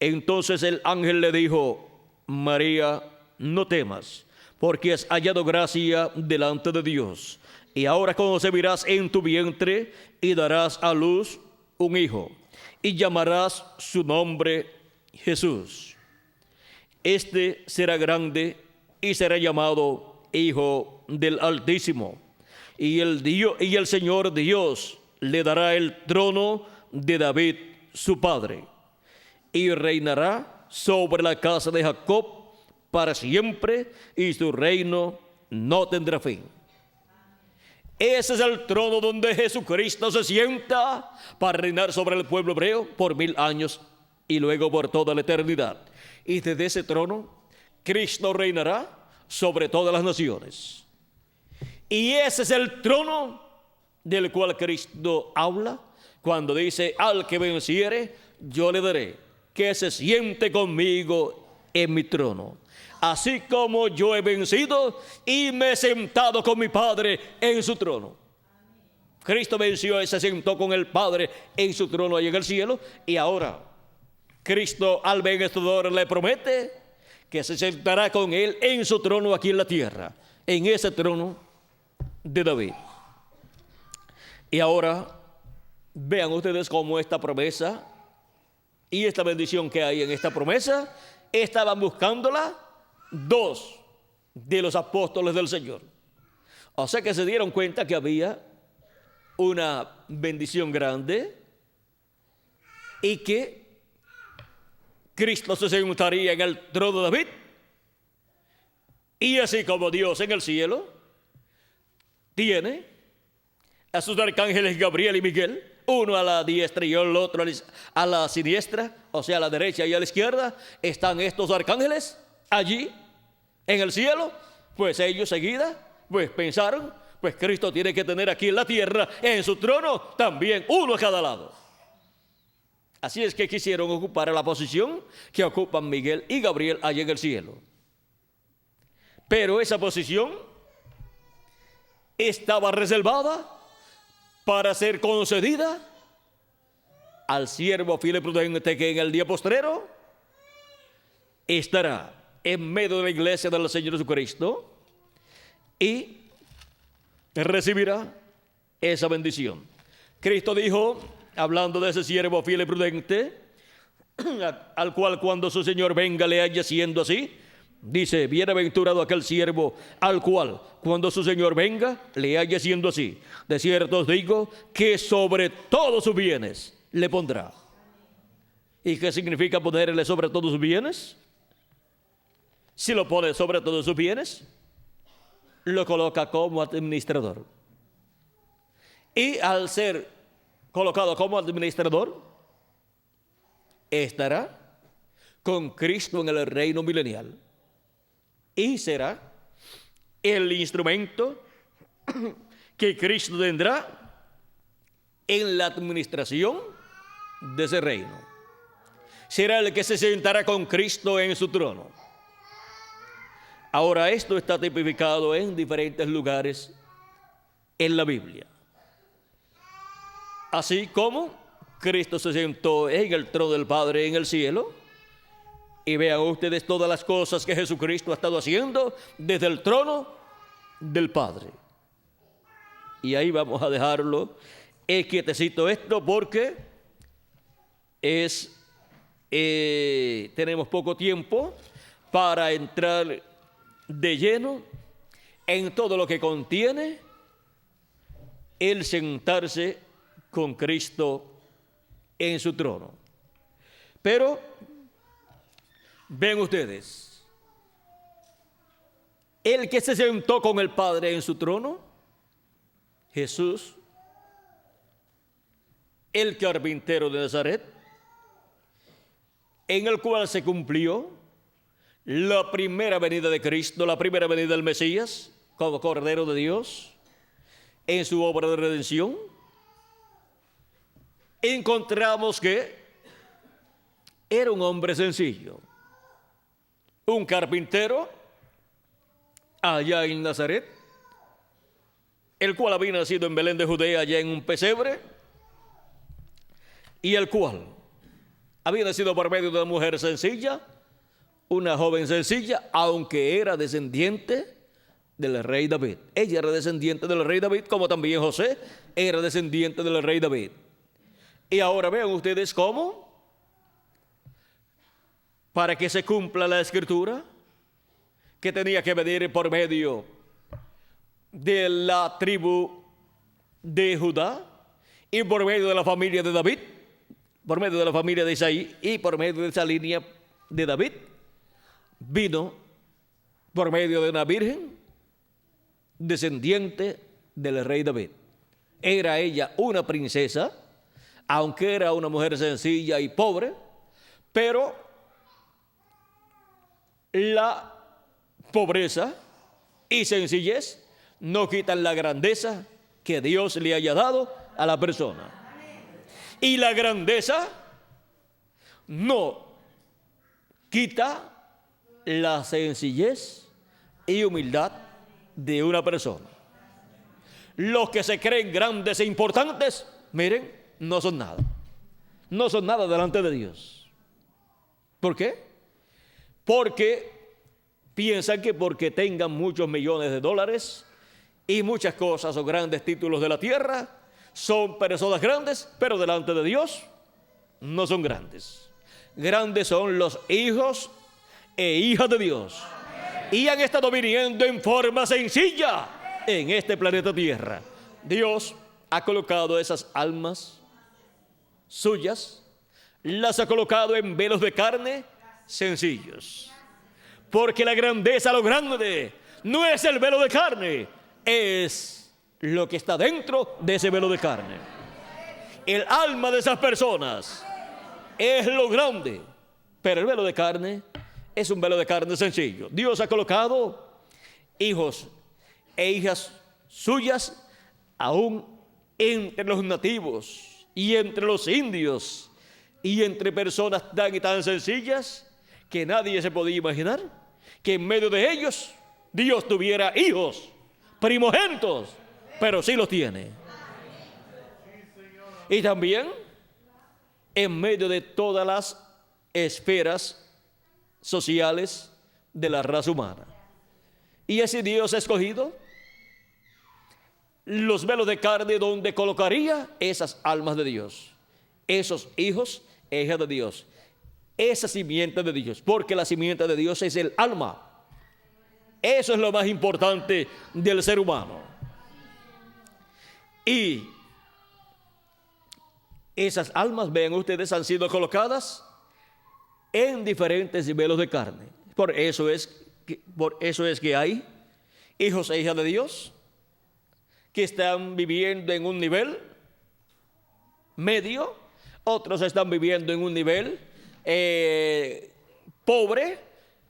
entonces el ángel le dijo: María, no temas, porque has hallado gracia delante de Dios, y ahora concebirás en tu vientre y darás a luz un hijo, y llamarás su nombre Jesús. Este será grande y será llamado Hijo del Altísimo. Y el Señor Dios le dará el trono de David su padre, y reinará sobre la casa de Jacob para siempre, y su reino no tendrá fin. Ese es el trono donde Jesucristo se sienta para reinar sobre el pueblo hebreo por 1000 años y luego por toda la eternidad. Y desde ese trono Cristo reinará sobre todas las naciones. Y ese es el trono del cual Cristo habla cuando dice: al que venciere, yo le daré que se siente conmigo en mi trono, así como yo he vencido y me he sentado con mi Padre en su trono. Cristo venció y se sentó con el Padre en su trono ahí en el cielo, y ahora Cristo al vencedor le promete que se sentará con él en su trono aquí en la tierra, en ese trono de David. Y ahora vean ustedes cómo esta promesa y esta bendición que hay en esta promesa estaban buscándola 2 de los apóstoles del Señor. O sea que se dieron cuenta que había una bendición grande y que Cristo se sentaría en el trono de David. Y así como Dios en el cielo tiene a sus arcángeles Gabriel y Miguel, uno a la diestra y el otro a la siniestra, o sea, a la derecha y a la izquierda, están estos arcángeles allí en el cielo. Pues ellos seguida pues pensaron, pues Cristo tiene que tener aquí en la tierra, en su trono, también uno a cada lado. Así es que quisieron ocupar la posición que ocupan Miguel y Gabriel allí en el cielo. Pero esa posición estaba reservada para ser concedida al siervo fiel y prudente que en el día postrero estará en medio de la iglesia del Señor Jesucristo y recibirá esa bendición. Cristo dijo, hablando de ese siervo fiel y prudente, al cual cuando su Señor venga le haya siendo así, dice, bienaventurado aquel siervo al cual cuando su Señor venga le haya siendo así. De cierto os digo que sobre todos sus bienes le pondrá. ¿Y qué significa ponerle sobre todos sus bienes? Si lo pone sobre todos sus bienes, lo coloca como administrador. Y al ser colocado como administrador, estará con Cristo en el reino milenial. Y será el instrumento que Cristo tendrá en la administración de ese reino. Será el que se sentará con Cristo en su trono. Ahora, esto está tipificado en diferentes lugares en la Biblia. Así como Cristo se sentó en el trono del Padre en el cielo. Y vean ustedes todas las cosas que Jesucristo ha estado haciendo desde el trono del Padre. Y ahí vamos a dejarlo quietecito esto porque tenemos poco tiempo para entrar de lleno en todo lo que contiene el sentarse con Cristo en su trono. Pero ven ustedes, el que se sentó con el Padre en su trono, Jesús, el carpintero de Nazaret, en el cual se cumplió la primera venida de Cristo, la primera venida del Mesías, como Cordero de Dios, en su obra de redención, encontramos que era un hombre sencillo. Un carpintero allá en Nazaret, el cual había nacido en Belén de Judea, allá en un pesebre, y el cual había nacido por medio de una mujer sencilla, una joven sencilla, aunque era descendiente del rey David. Ella era descendiente del rey David, como también José era descendiente del rey David. Y ahora vean ustedes cómo, para que se cumpla la escritura, que tenía que venir por medio de la tribu de Judá y por medio de la familia de David, por medio de la familia de Isaí y por medio de esa línea de David, vino por medio de una virgen descendiente del rey David. Era ella una princesa, aunque era una mujer sencilla y pobre, pero la pobreza y sencillez no quitan la grandeza que Dios le haya dado a la persona. Y la grandeza no quita la sencillez y humildad de una persona. Los que se creen grandes e importantes, miren, no son nada. No son nada delante de Dios. ¿Por qué? Porque piensan que porque tengan muchos millones de dólares y muchas cosas o grandes títulos de la tierra, son personas grandes, pero delante de Dios no son grandes. Grandes son los hijos e hijas de Dios. Y han estado viniendo en forma sencilla en este planeta Tierra. Dios ha colocado esas almas suyas, las ha colocado en velos de carne sencillos. Porque la grandeza, lo grande, no es el velo de carne, es lo que está dentro de ese velo de carne. El alma de esas personas es lo grande, pero el velo de carne es un velo de carne sencillo. Dios ha colocado hijos e hijas suyas aún entre los nativos y entre los indios y entre personas tan y tan sencillas que nadie se podía imaginar que en medio de ellos Dios tuviera hijos primogénitos, pero sí los tiene. Y también en medio de todas las esferas sociales de la raza humana. Y así Dios ha escogido los velos de carne donde colocaría esas almas de Dios, esos hijos e hijas de Dios, esa simiente de Dios, porque la simiente de Dios es el alma. Eso es lo más importante del ser humano. Y esas almas, vean ustedes, han sido colocadas en diferentes niveles de carne. Por eso es que hay hijos e hijas de Dios que están viviendo en un nivel medio, otros están viviendo en un nivel pobre,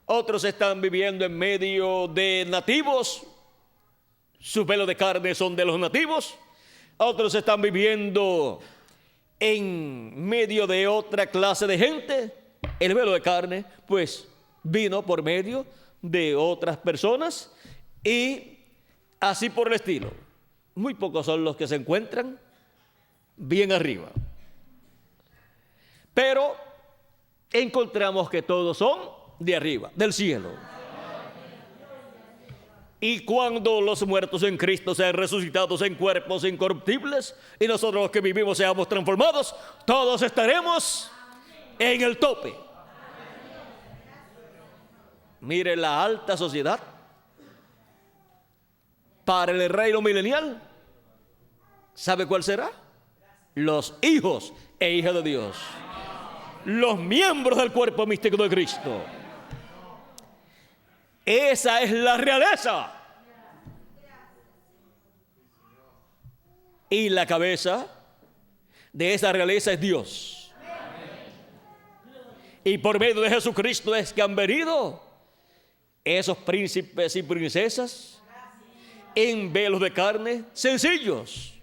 otros están viviendo en medio de nativos, sus velos de carne son de los nativos, otros están viviendo en medio de otra clase de gente. El velo de carne pues vino por medio de otras personas y así por el estilo. Muy pocos son los que se encuentran bien arriba, pero encontramos que todos son de arriba, del cielo. Y cuando los muertos en Cristo sean resucitados en cuerpos incorruptibles y nosotros los que vivimos seamos transformados, todos estaremos en el tope. Mire la alta sociedad para el reino milenial. ¿Sabe cuál será? Los hijos e hijas de Dios, los miembros del cuerpo místico de Cristo. Esa es la realeza. Y la cabeza de esa realeza es Dios. Y por medio de Jesucristo es que han venido esos príncipes y princesas en velos de carne sencillos,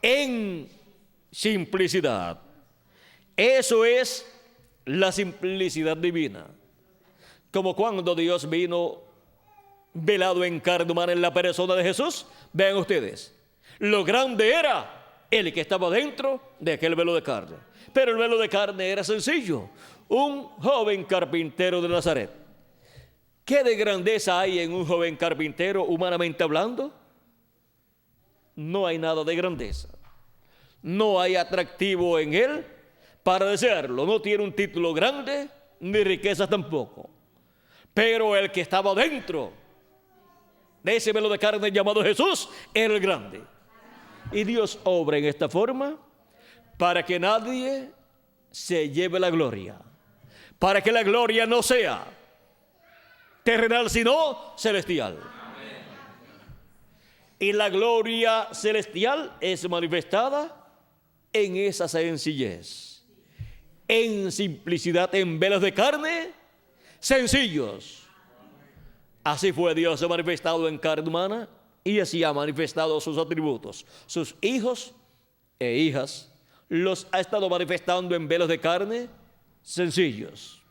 en simplicidad. Eso es la simplicidad divina. Como cuando Dios vino velado en carne humana en la persona de Jesús. Vean ustedes, lo grande era el que estaba dentro de aquel velo de carne. Pero el velo de carne era sencillo. Un joven carpintero de Nazaret. ¿Qué de grandeza hay en un joven carpintero humanamente hablando? No hay nada de grandeza. No hay atractivo en él para desearlo. No tiene un título grande ni riqueza tampoco. Pero el que estaba dentro de ese velo de carne llamado Jesús era el grande. Y Dios obra en esta forma para que nadie se lleve la gloria, para que la gloria no sea terrenal sino celestial. Y la gloria celestial es manifestada en esa sencillez, en simplicidad, en velos de carne sencillos. Así fue Dios manifestado en carne humana y así ha manifestado sus atributos. Sus hijos e hijas los ha estado manifestando en velos de carne sencillos.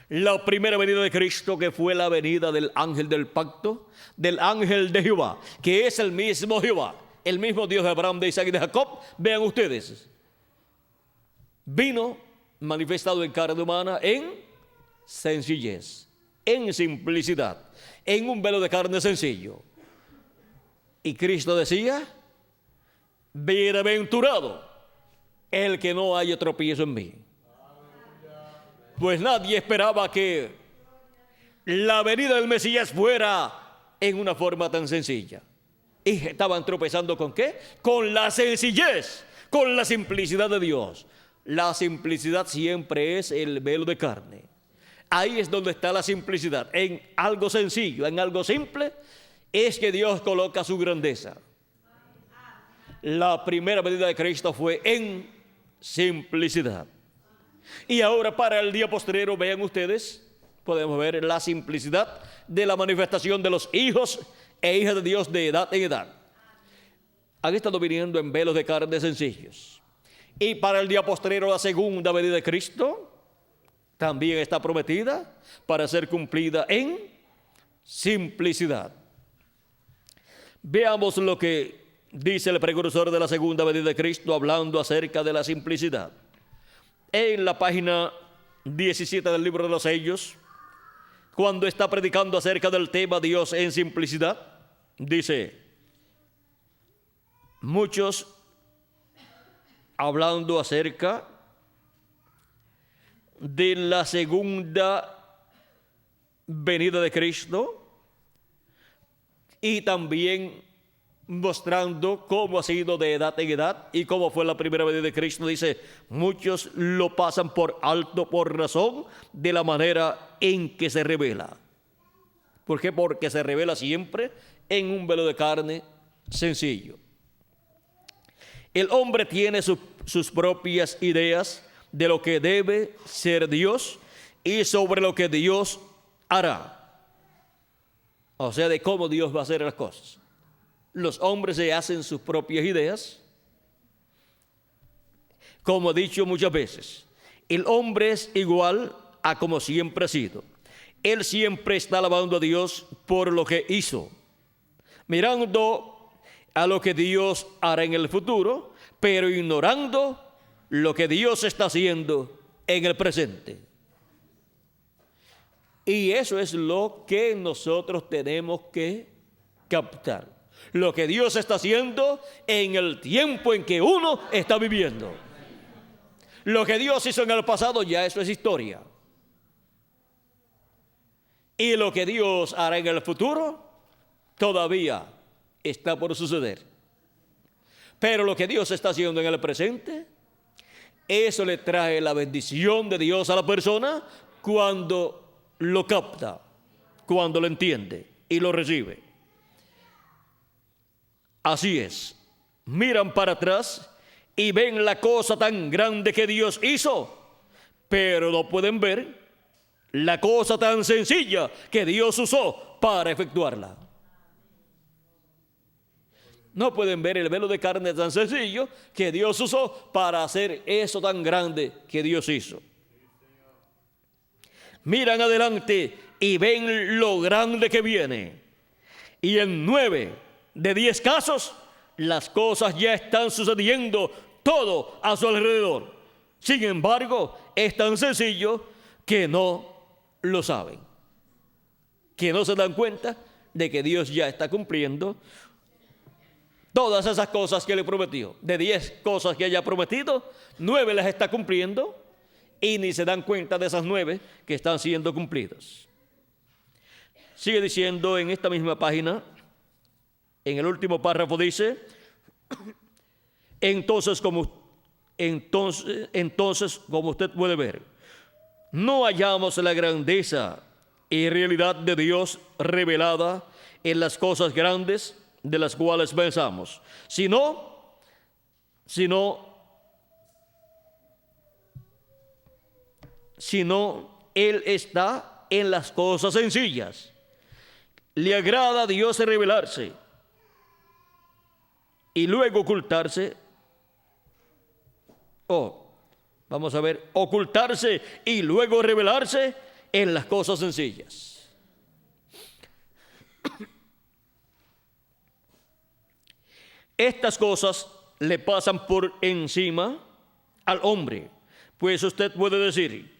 La primera venida de Cristo, que fue la venida del ángel del pacto, del ángel de Jehová, que es el mismo Jehová, el mismo Dios de Abraham, de Isaac y de Jacob. Vean ustedes, vino manifestado en carne humana en sencillez, en simplicidad, en un velo de carne sencillo. Y Cristo decía: bienaventurado el que no haya tropiezo en mí. Pues nadie esperaba que la venida del Mesías fuera en una forma tan sencilla. Y estaban tropezando ¿con qué? Con la sencillez, con la simplicidad de Dios. La simplicidad siempre es el velo de carne. Ahí es donde está la simplicidad. En algo sencillo, en algo simple, es que Dios coloca su grandeza. La primera venida de Cristo fue en simplicidad. Y ahora para el día postrero, vean ustedes, podemos ver la simplicidad de la manifestación de los hijos e hijas de Dios de edad en edad. Han estado viniendo en velos de carne sencillos. Y para el día postrero, la segunda venida de Cristo también está prometida para ser cumplida en simplicidad. Veamos lo que dice el precursor de la segunda venida de Cristo hablando acerca de la simplicidad. En la página 17 del libro de los Sellos, cuando está predicando acerca del tema Dios en simplicidad, dice: muchos hablando acerca de la segunda venida de Cristo y también mostrando cómo ha sido de edad en edad y cómo fue la primera venida de Cristo, dice: muchos lo pasan por alto por razón de la manera en que se revela. ¿Por qué? Porque se revela siempre en un velo de carne sencillo. El hombre tiene sus propias ideas de lo que debe ser Dios y sobre lo que Dios hará. O sea, de cómo Dios va a hacer las cosas. Los hombres se hacen sus propias ideas. Como he dicho muchas veces, el hombre es igual a como siempre ha sido. Él siempre está alabando a Dios por lo que hizo, mirando a lo que Dios hará en el futuro, pero ignorando lo que Dios está haciendo en el presente. Y eso es lo que nosotros tenemos que captar. Lo que Dios está haciendo en el tiempo en que uno está viviendo. Lo que Dios hizo en el pasado, ya eso es historia. Y lo que Dios hará en el futuro, todavía está por suceder. Pero lo que Dios está haciendo en el presente, eso le trae la bendición de Dios a la persona cuando lo capta, cuando lo entiende y lo recibe. Así es, miran para atrás y ven la cosa tan grande que Dios hizo, pero no pueden ver la cosa tan sencilla que Dios usó para efectuarla. No pueden ver el velo de carne tan sencillo que Dios usó para hacer eso tan grande que Dios hizo. Miran adelante y ven lo grande que viene. Y en 9 de 10 casos, las cosas ya están sucediendo todo a su alrededor. Sin embargo, es tan sencillo que no lo saben, que no se dan cuenta de que Dios ya está cumpliendo todas esas cosas que le prometió. De 10 cosas que haya prometido, 9 las está cumpliendo y ni se dan cuenta de esas 9 que están siendo cumplidas. Sigue diciendo en esta misma página, en el último párrafo dice: entonces como usted puede ver, no hallamos la grandeza y realidad de Dios revelada en las cosas grandes de las cuales pensamos, sino Él está en las cosas sencillas. Le agrada a Dios revelarse y luego ocultarse. Vamos a ver, ocultarse y luego revelarse en las cosas sencillas. Estas cosas le pasan por encima al hombre, pues usted puede decir: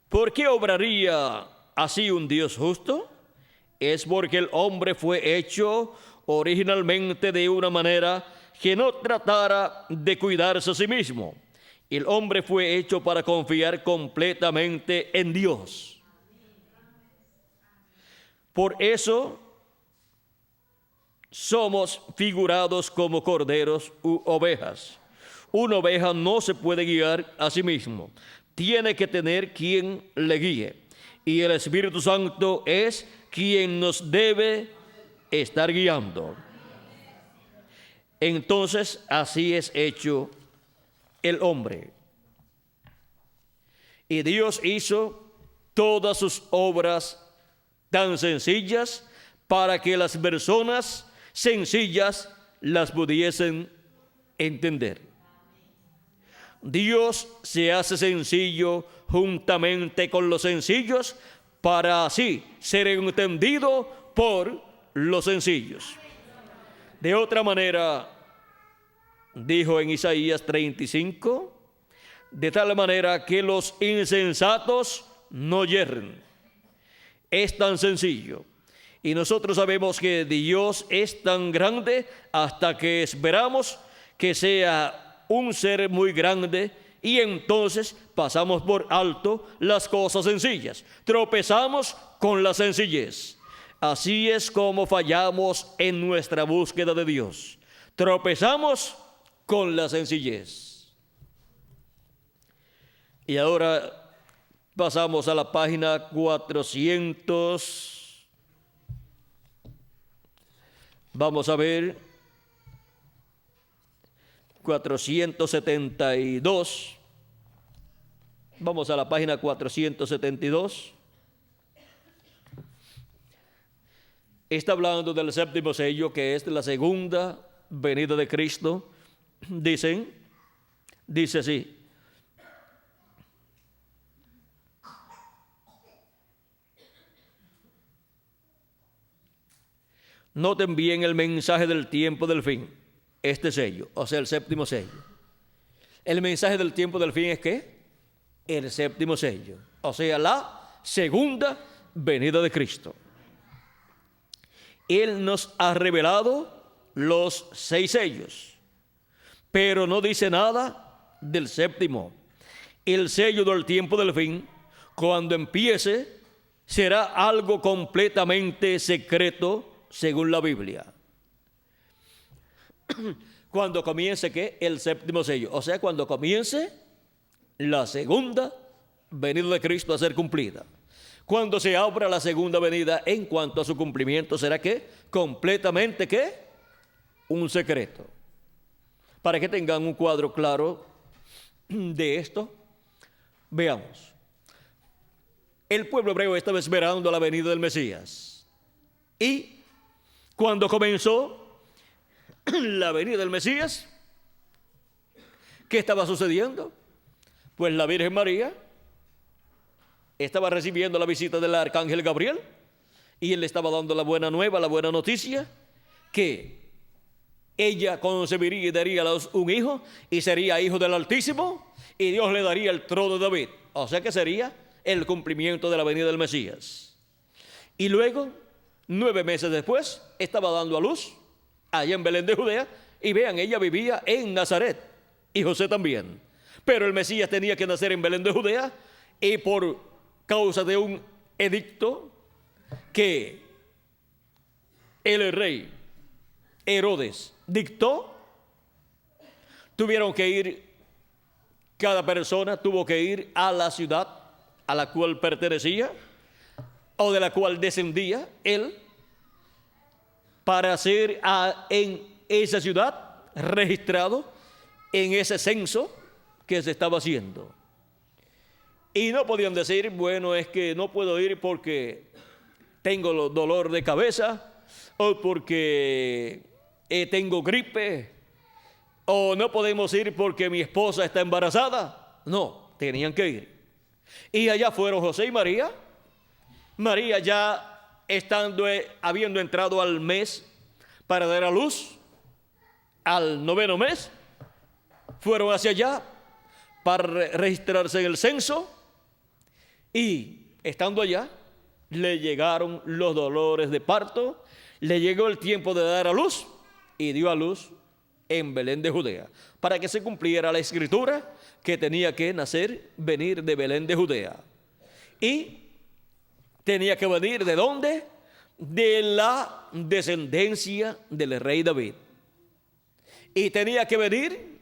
¿por qué obraría así un Dios justo? Es porque el hombre fue hecho originalmente de una manera que no tratara de cuidarse a sí mismo. El hombre fue hecho para confiar completamente en Dios. Por eso somos figurados como corderos u ovejas. Una oveja no se puede guiar a sí mismo, tiene que tener quien le guíe. Y el Espíritu Santo es quien nos debe estar guiando. Entonces, así es hecho el hombre. Y Dios hizo todas sus obras tan sencillas para que las personas sencillas las pudiesen entender. Dios se hace sencillo juntamente con los sencillos para así ser entendido por los sencillos. De otra manera, dijo en Isaías 35, de tal manera que los insensatos no yerren. Es tan sencillo. Y nosotros sabemos que Dios es tan grande hasta que esperamos que sea un ser muy grande y entonces pasamos por alto las cosas sencillas. Tropezamos con la sencillez. Así es como fallamos en nuestra búsqueda de Dios. Tropezamos con la sencillez. Y ahora pasamos a la página 400. Vamos a ver 472. Vamos a la página 472. Está hablando del séptimo sello, que es la segunda venida de Cristo. Dice así: noten bien el mensaje del tiempo del fin, este sello, o sea, el séptimo sello. El mensaje del tiempo del fin es ¿qué? El séptimo sello, o sea, la segunda venida de Cristo. Él nos ha revelado los 6 sellos, pero no dice nada del séptimo. El sello del tiempo del fin, cuando empiece, será algo completamente secreto según la Biblia. Cuando comience ¿qué? El séptimo sello, o sea, cuando comience la segunda venida de Cristo a ser cumplida. Cuando se abra la segunda venida, en cuanto a su cumplimiento, será ¿qué? Completamente ¿qué? Un secreto. Para que tengan un cuadro claro de esto, veamos. El pueblo hebreo estaba esperando la venida del Mesías. Y cuando comenzó la venida del Mesías, ¿qué estaba sucediendo? Pues la Virgen María estaba recibiendo la visita del arcángel Gabriel y él le estaba dando la buena nueva, la buena noticia, que ella concebiría y daría a luz un hijo y sería hijo del Altísimo y Dios le daría el trono de David. O sea que sería el cumplimiento de la venida del Mesías. Y luego, 9 meses después, estaba dando a luz allá en Belén de Judea y vean, ella vivía en Nazaret y José también. Pero el Mesías tenía que nacer en Belén de Judea y por causa de un edicto que el rey Herodes dictó, tuvieron que ir, cada persona tuvo que ir a la ciudad a la cual pertenecía o de la cual descendía él, para ser en esa ciudad registrado en ese censo que se estaba haciendo. Y no podían decir, bueno, es que no puedo ir porque tengo dolor de cabeza, o porque tengo gripe, o no podemos ir porque mi esposa está embarazada. No, tenían que ir. Y allá fueron José y María. María ya habiendo entrado al mes para dar a luz, al 9º mes, fueron hacia allá para registrarse en el censo. Y estando allá, le llegaron los dolores de parto, le llegó el tiempo de dar a luz y dio a luz en Belén de Judea, para que se cumpliera la escritura que tenía que nacer, venir de Belén de Judea. Y tenía que venir ¿de dónde? de la descendencia del rey David. Y tenía que venir,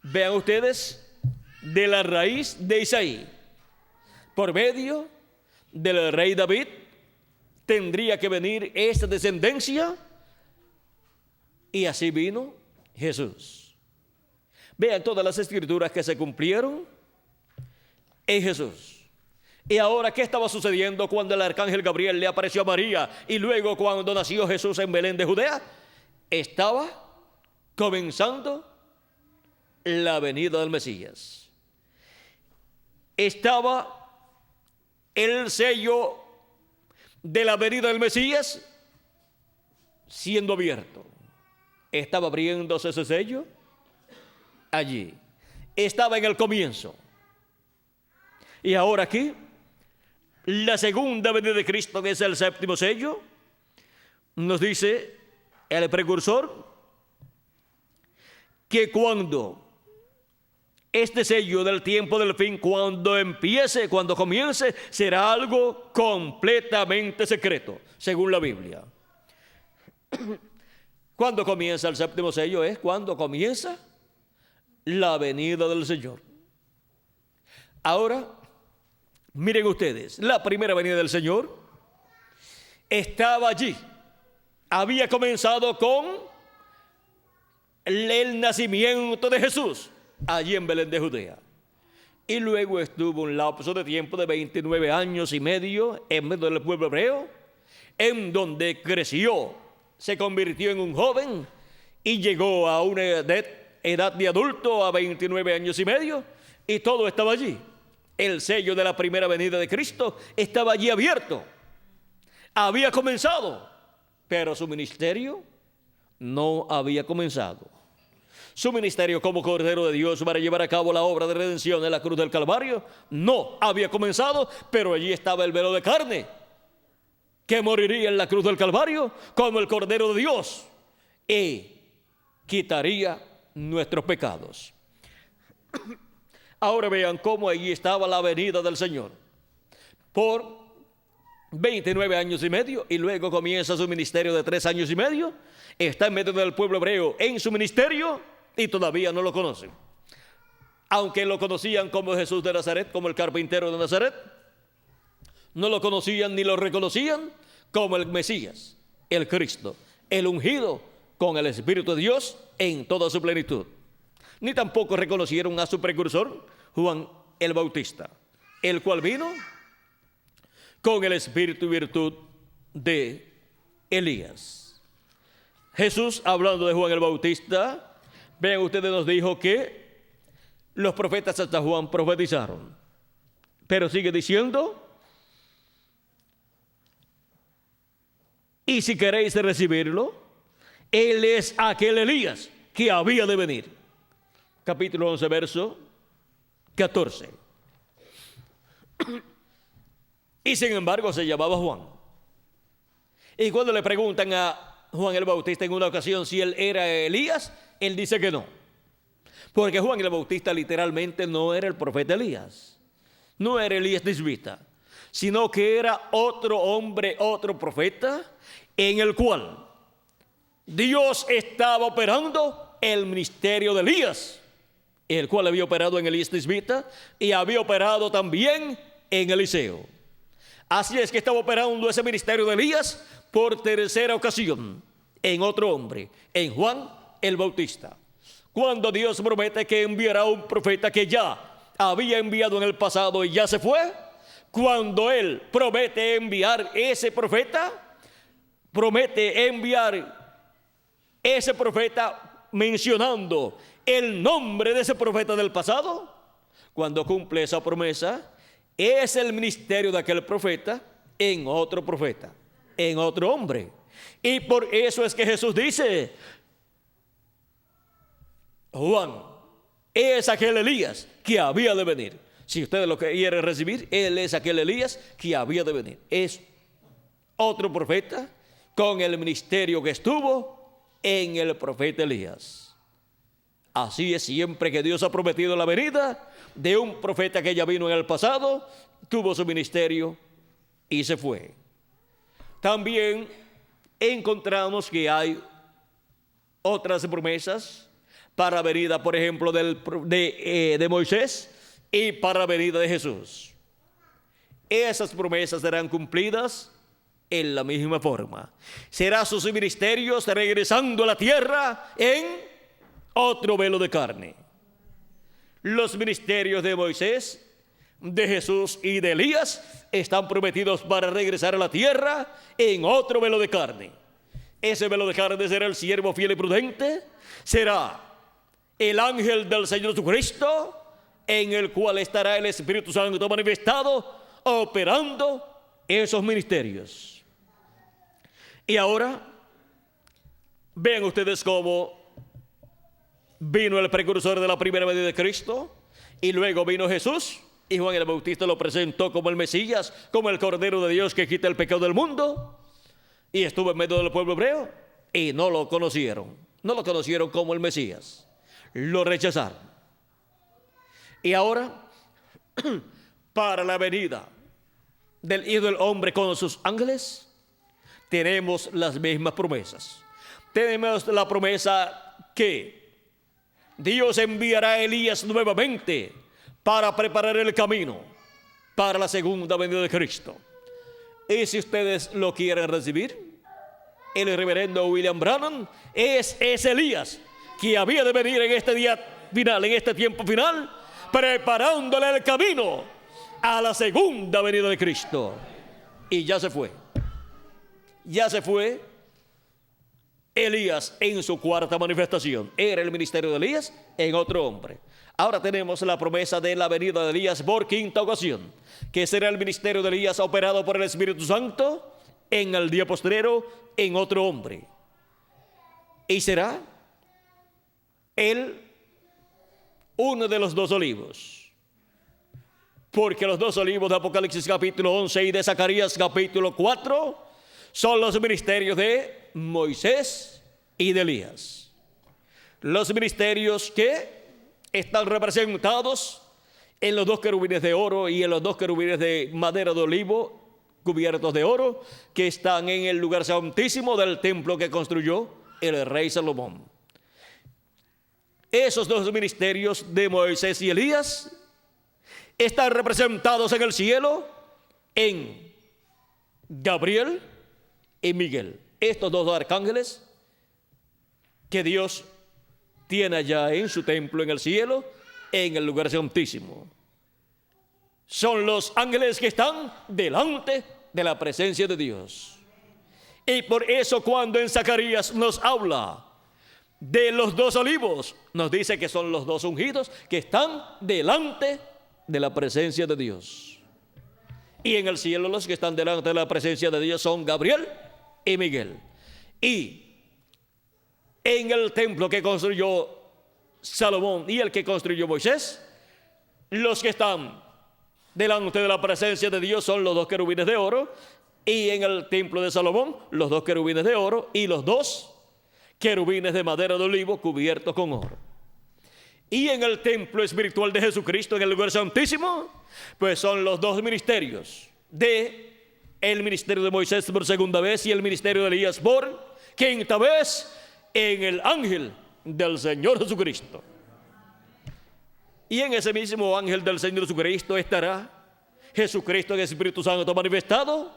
vean ustedes, de la raíz de Isaí. Por medio del rey David tendría que venir esta descendencia, y así vino Jesús. Vean todas las escrituras que se cumplieron en Jesús. Y ahora, ¿qué estaba sucediendo cuando el arcángel Gabriel le apareció a María y luego cuando nació Jesús en Belén de Judea? Estaba comenzando la venida del Mesías. Estaba el sello de la venida del Mesías siendo abierto. Estaba abriéndose ese sello allí. Estaba en el comienzo. Y ahora aquí, la segunda venida de Cristo, que es el séptimo sello, nos dice el precursor que cuando este sello del tiempo del fin, cuando empiece, cuando comience, será algo completamente secreto, según la Biblia. Cuando comienza el séptimo sello es cuando comienza la venida del Señor. Ahora, miren ustedes, la primera venida del Señor estaba allí. Había comenzado con el nacimiento de Jesús, allí en Belén de Judea. Y luego estuvo un lapso de tiempo de 29 años y medio en medio del pueblo hebreo, en donde creció, se convirtió en un joven y llegó a una edad de adulto a 29 años y medio, y todo estaba allí. El sello de la primera venida de Cristo estaba allí abierto. Había comenzado, pero su ministerio no había comenzado. Su ministerio como Cordero de Dios para llevar a cabo la obra de redención en la cruz del Calvario no había comenzado, pero allí estaba el velo de carne que moriría en la cruz del Calvario como el Cordero de Dios y quitaría nuestros pecados. Ahora vean cómo allí estaba la venida del Señor por 29 años y medio, y luego comienza su ministerio de 3 años y medio. Está en medio del pueblo hebreo en su ministerio y todavía no lo conocen. Aunque lo conocían como Jesús de Nazaret, como el carpintero de Nazaret, no lo conocían ni lo reconocían como el Mesías, el Cristo, el ungido con el Espíritu de Dios en toda su plenitud. Ni tampoco reconocieron a su precursor, Juan el Bautista, el cual vino con el espíritu y virtud de Elías. Jesús, hablando de Juan el Bautista, vean ustedes, nos dijo que los profetas hasta Juan profetizaron, pero sigue diciendo: y si queréis recibirlo, él es aquel Elías que había de venir. Capítulo 11, verso 14. Y sin embargo se llamaba Juan. Y cuando le preguntan a Juan el Bautista en una ocasión si él era Elías, él dice que no. Porque Juan el Bautista literalmente no era el profeta Elías. No era Elías tisbita, sino que era otro hombre, otro profeta, en el cual Dios estaba operando el ministerio de Elías, el cual había operado en Elías tisbita y había operado también en Eliseo. Así es que estaba operando ese ministerio de Elías por tercera ocasión en otro hombre, en Juan el Bautista. Cuando Dios promete que enviará un profeta que ya había enviado en el pasado y ya se fue, cuando Él promete enviar ese profeta, promete enviar ese profeta mencionando el nombre de ese profeta del pasado. Cuando cumple esa promesa, es el ministerio de aquel profeta en otro profeta, en otro hombre. Y por eso es que Jesús dice: Juan es aquel Elías que había de venir. Si ustedes lo quieren recibir, él es aquel Elías que había de venir. Es otro profeta con el ministerio que estuvo en el profeta Elías. Así es siempre que Dios ha prometido la venida de un profeta que ya vino en el pasado, tuvo su ministerio y se fue. también encontramos que hay otras promesas para la venida, por ejemplo, de Moisés y para la venida de Jesús. Esas promesas serán cumplidas en la misma forma. Serán sus ministerios regresando a la tierra en otro velo de carne. Los ministerios de Moisés, de Jesús y de Elías están prometidos para regresar a la tierra en otro velo de carne. Ese velo de carne será el siervo fiel y prudente, será el ángel del Señor Jesucristo, en el cual estará el Espíritu Santo manifestado, operando esos ministerios. Y ahora, vean ustedes cómo vino el precursor de la primera venida de Cristo, y luego vino Jesús, y Juan el Bautista lo presentó como el Mesías, como el Cordero de Dios que quita el pecado del mundo, y estuvo en medio del pueblo hebreo, y no lo conocieron como el Mesías, lo rechazaron. Y ahora, para la venida del Hijo del Hombre con sus ángeles, tenemos las mismas promesas. Tenemos la promesa que Dios enviará a Elías nuevamente para preparar el camino para la segunda venida de Cristo. Y si ustedes lo quieren recibir, el reverendo William Branham es ese Elías que había de venir en este día final, en este tiempo final, preparándole el camino a la segunda venida de Cristo. Y ya se fue Elías en su cuarta manifestación. Era el ministerio de Elías en otro hombre. Ahora tenemos la promesa de la venida de Elías por quinta ocasión, que será el ministerio de Elías operado por el Espíritu Santo en el día postrero en otro hombre. Y será él uno de los dos olivos, porque los dos olivos de Apocalipsis capítulo 11 y de Zacarías capítulo 4 son los ministerios de Moisés y de Elías. Los ministerios que están representados en los dos querubines de oro y en los dos querubines de madera de olivo cubiertos de oro, que están en el lugar santísimo del templo que construyó el rey Salomón. Esos dos ministerios de Moisés y Elías están representados en el cielo en Gabriel y Miguel, estos dos arcángeles que Dios tiene allá en su templo en el cielo, en el lugar santísimo. Son los ángeles que están delante de la presencia de Dios. Y por eso cuando en Zacarías nos habla de los dos olivos, nos dice que son los dos ungidos que están delante de la presencia de Dios. Y en el cielo los que están delante de la presencia de Dios son Gabriel y Miguel. Y en el templo que construyó Salomón y el que construyó Moisés, los que están delante de la presencia de Dios son los dos querubines de oro, y en el templo de Salomón los dos querubines de oro y los dos querubines de madera de olivo cubiertos con oro. Y en el templo espiritual de Jesucristo, en el lugar santísimo, pues son los dos ministerios de el ministerio de Moisés por segunda vez y el ministerio de Elías por quinta vez en el ángel del Señor Jesucristo. Y en ese mismo ángel del Señor Jesucristo estará Jesucristo en el Espíritu Santo manifestado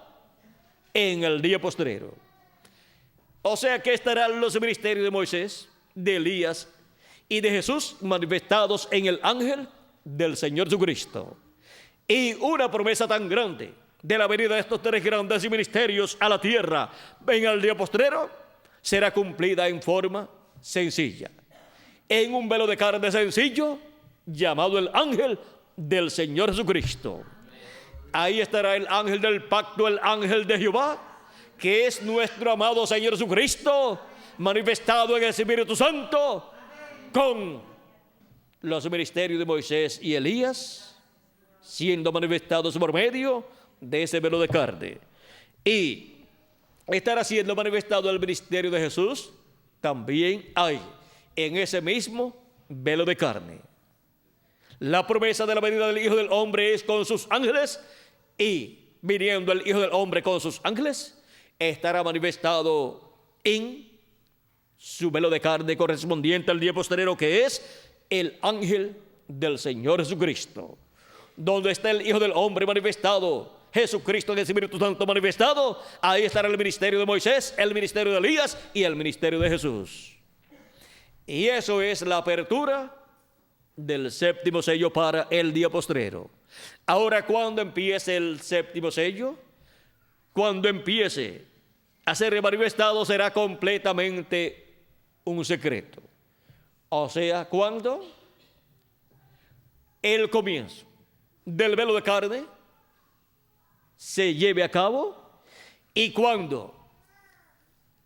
en el día postrero. O sea que estarán los ministerios de Moisés, de Elías y de Jesús manifestados en el ángel del Señor Jesucristo. Y una promesa tan grande de la venida de estos tres grandes ministerios a la tierra en el día postrero será cumplida en forma sencilla, en un velo de carne sencillo llamado el ángel del Señor Jesucristo. Ahí estará el ángel del pacto, el ángel de Jehová, que es nuestro amado Señor Jesucristo, manifestado en el Espíritu Santo, con los ministerios de Moisés y Elías, siendo manifestados por medio de ese velo de carne. Y estará siendo manifestado el ministerio de Jesús, también hay en ese mismo velo de carne. La promesa de la venida del Hijo del Hombre es con sus ángeles, y viniendo el Hijo del Hombre con sus ángeles, estará manifestado en su velo de carne correspondiente al día postrero, que es el ángel del Señor Jesucristo. Donde está el Hijo del Hombre manifestado, Jesucristo en el Espíritu Santo manifestado, ahí estará el ministerio de Moisés, el ministerio de Elías y el ministerio de Jesús. Y eso es la apertura del séptimo sello para el día postrero. Ahora, cuando empiece el séptimo sello, cuando empiece a ser manifestado, será completamente un secreto. O sea, cuando el comienzo del velo de carne se lleve a cabo y cuando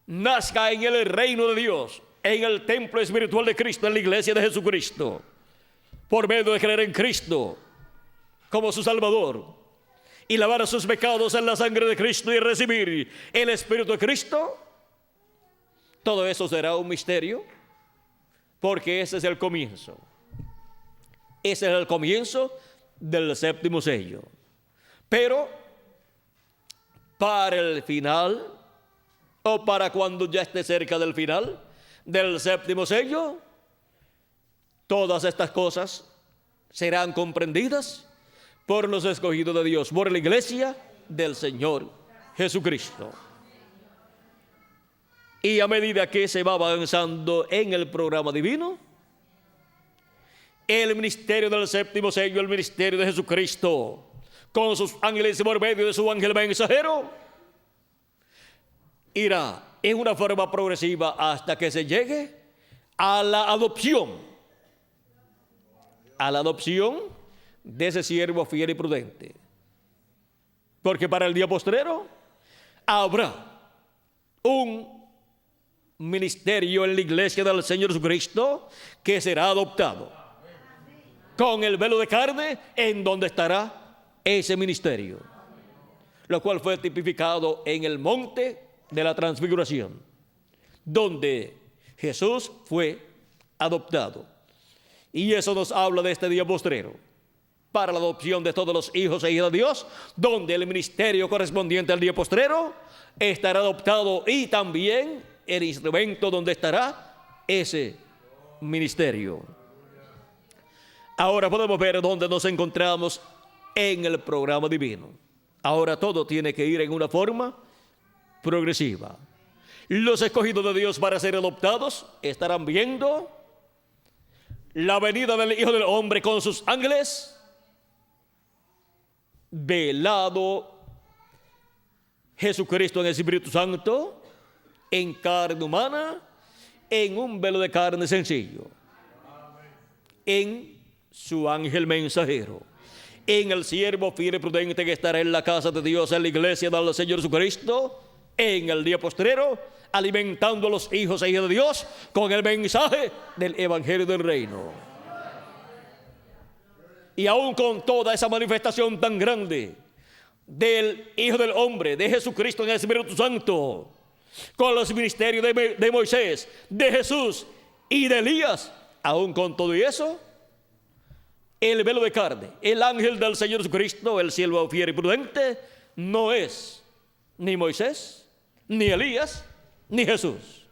nazca en el reino de Dios, en el templo espiritual de Cristo, en la iglesia de Jesucristo, por medio de creer en Cristo como su Salvador y lavar sus pecados en la sangre de Cristo y recibir el Espíritu de Cristo, todo eso será un misterio, porque ese es el comienzo. Ese es el comienzo del séptimo sello. Pero para el final, o para cuando ya esté cerca del final del séptimo sello, todas estas cosas serán comprendidas por los escogidos de Dios, por la iglesia del Señor Jesucristo. Y a medida que se va avanzando en el programa divino, el ministerio del séptimo sello, el ministerio de Jesucristo, con sus ángeles y por medio de su ángel mensajero, irá en una forma progresiva hasta que se llegue a la adopción de ese siervo fiel y prudente. Porque para el día postrero habrá un ministerio en la iglesia del Señor Jesucristo que será adoptado con el velo de carne, en donde estará ese ministerio, lo cual fue tipificado en el monte de la transfiguración, donde Jesús fue adoptado. Y eso nos habla de este día postrero, para la adopción de todos los hijos e hijas de Dios, donde el ministerio correspondiente al día postrero estará adoptado, y también el instrumento donde estará ese ministerio. Ahora podemos ver dónde nos encontramos en el programa divino. Ahora todo tiene que ir en una forma progresiva. Los escogidos de Dios para ser adoptados estarán viendo la venida del Hijo del Hombre con sus ángeles, velado Jesucristo en el Espíritu Santo, en carne humana, en un velo de carne sencillo, en su ángel mensajero, en el siervo fiel y prudente que estará en la casa de Dios, en la iglesia del Señor Jesucristo, en el día postrero, alimentando a los hijos e hijas de Dios con el mensaje del Evangelio del Reino. Y aún con toda esa manifestación tan grande del Hijo del Hombre, de Jesucristo en el Espíritu Santo, con los ministerios de Moisés, de Jesús y de Elías, aún con todo eso, el velo de carne, el ángel del Señor Jesucristo, el siervo fiel y prudente, no es ni Moisés, ni Elías, ni Jesús.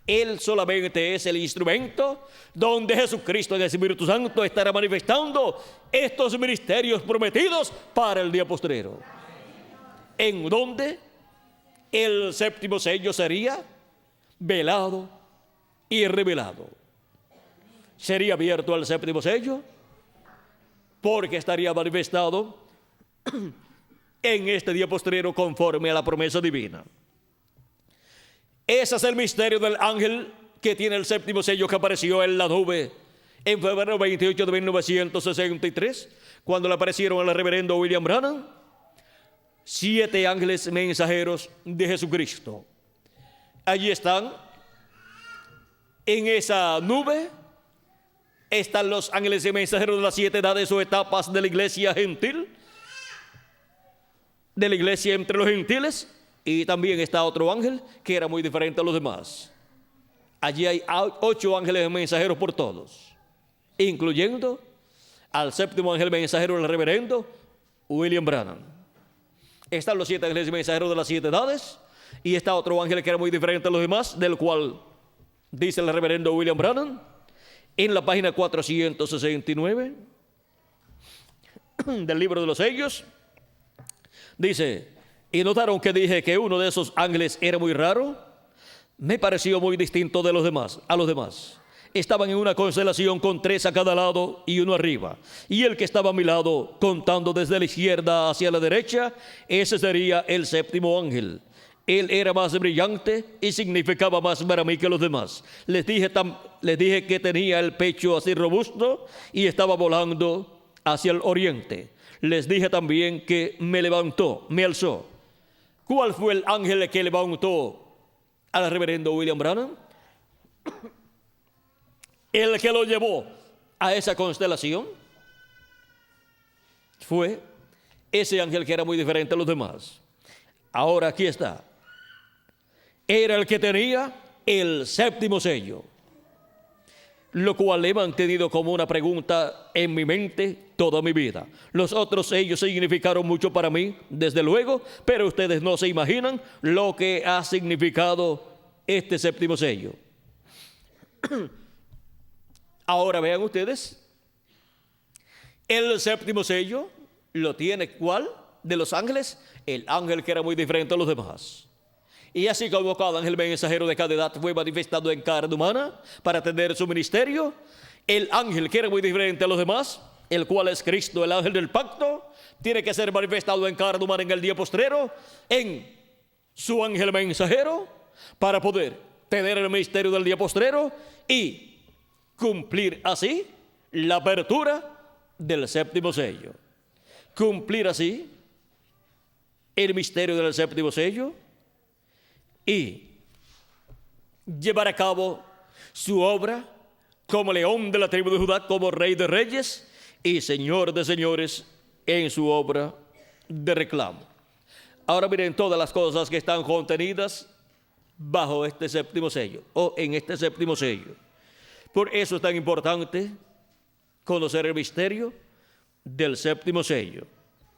Él solamente es el instrumento donde Jesucristo en el Espíritu Santo estará manifestando estos ministerios prometidos para el día postrero, en donde el séptimo sello sería velado y revelado. Sería abierto al séptimo sello porque estaría manifestado en este día postrero conforme a la promesa divina. Ese es el misterio del ángel que tiene el séptimo sello, que apareció en la nube en febrero 28 de 1963, cuando le aparecieron al reverendo William Branham 7 ángeles mensajeros de Jesucristo. Allí están, en esa nube están los ángeles mensajeros de las 7 edades o etapas de la iglesia gentil, de la iglesia entre los gentiles. Y también está otro ángel que era muy diferente a los demás. Allí hay 8 ángeles mensajeros por todos, incluyendo al séptimo ángel mensajero, el reverendo William Branham. Están los 7 ángeles mensajeros de las 7 edades. Y está otro ángel que era muy diferente a los demás, del cual dice el reverendo William Branham en la página 469 del libro de los sellos. Dice: y notaron que dije que uno de esos ángeles era muy raro. Me pareció muy distinto de los demás, a los demás. Estaban en una constelación con 3 a cada lado y uno arriba. Y el que estaba a mi lado, contando desde la izquierda hacia la derecha, ese sería el 7º ángel. Él era más brillante y significaba más para mí que los demás. Les dije que tenía el pecho así robusto y estaba volando hacia el oriente. Les dije también que me levantó, me alzó. ¿Cuál fue el ángel que levantó al reverendo William Branham? El que lo llevó a esa constelación fue ese ángel que era muy diferente a los demás. Ahora aquí está. Era el que tenía el 7º sello, lo cual he mantenido como una pregunta en mi mente toda mi vida. Los otros sellos significaron mucho para mí, desde luego, pero ustedes no se imaginan lo que ha significado este 7º sello. Ahora vean ustedes, el 7º sello lo tiene ¿cuál? De los ángeles, el ángel que era muy diferente a los demás. Y así como cada ángel mensajero de cada edad fue manifestado en carne humana para tener su ministerio, el ángel que era muy diferente a los demás, el cual es Cristo, el ángel del pacto, tiene que ser manifestado en carne humana en el día postrero, en su ángel mensajero, para poder tener el ministerio del día postrero y cumplir así la apertura del 7º sello. Cumplir así el misterio del 7º sello y llevar a cabo su obra como león de la tribu de Judá, como rey de reyes y señor de señores en su obra de reclamo. Ahora miren todas las cosas que están contenidas bajo este 7º sello o en este 7º sello. Por eso es tan importante conocer el misterio del 7º sello.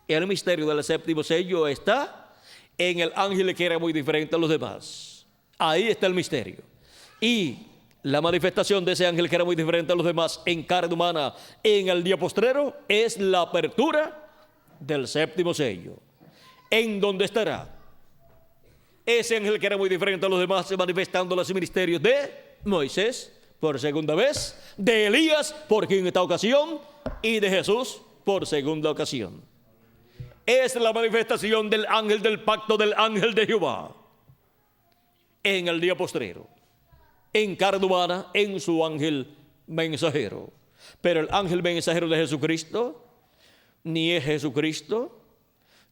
El misterio del 7º sello está en el ángel que era muy diferente a los demás. Ahí está el misterio. Y la manifestación de ese ángel que era muy diferente a los demás en carne humana en el día postrero es la apertura del 7º sello. ¿En dónde estará ese ángel que era muy diferente a los demás manifestando los ministerios de Moisés por segunda vez, de Elías por quinta ocasión y de Jesús por segunda ocasión? Es la manifestación del ángel del pacto, del ángel de Jehová en el día postrero, en carne humana, en su ángel mensajero. Pero el ángel mensajero de Jesucristo ni es Jesucristo,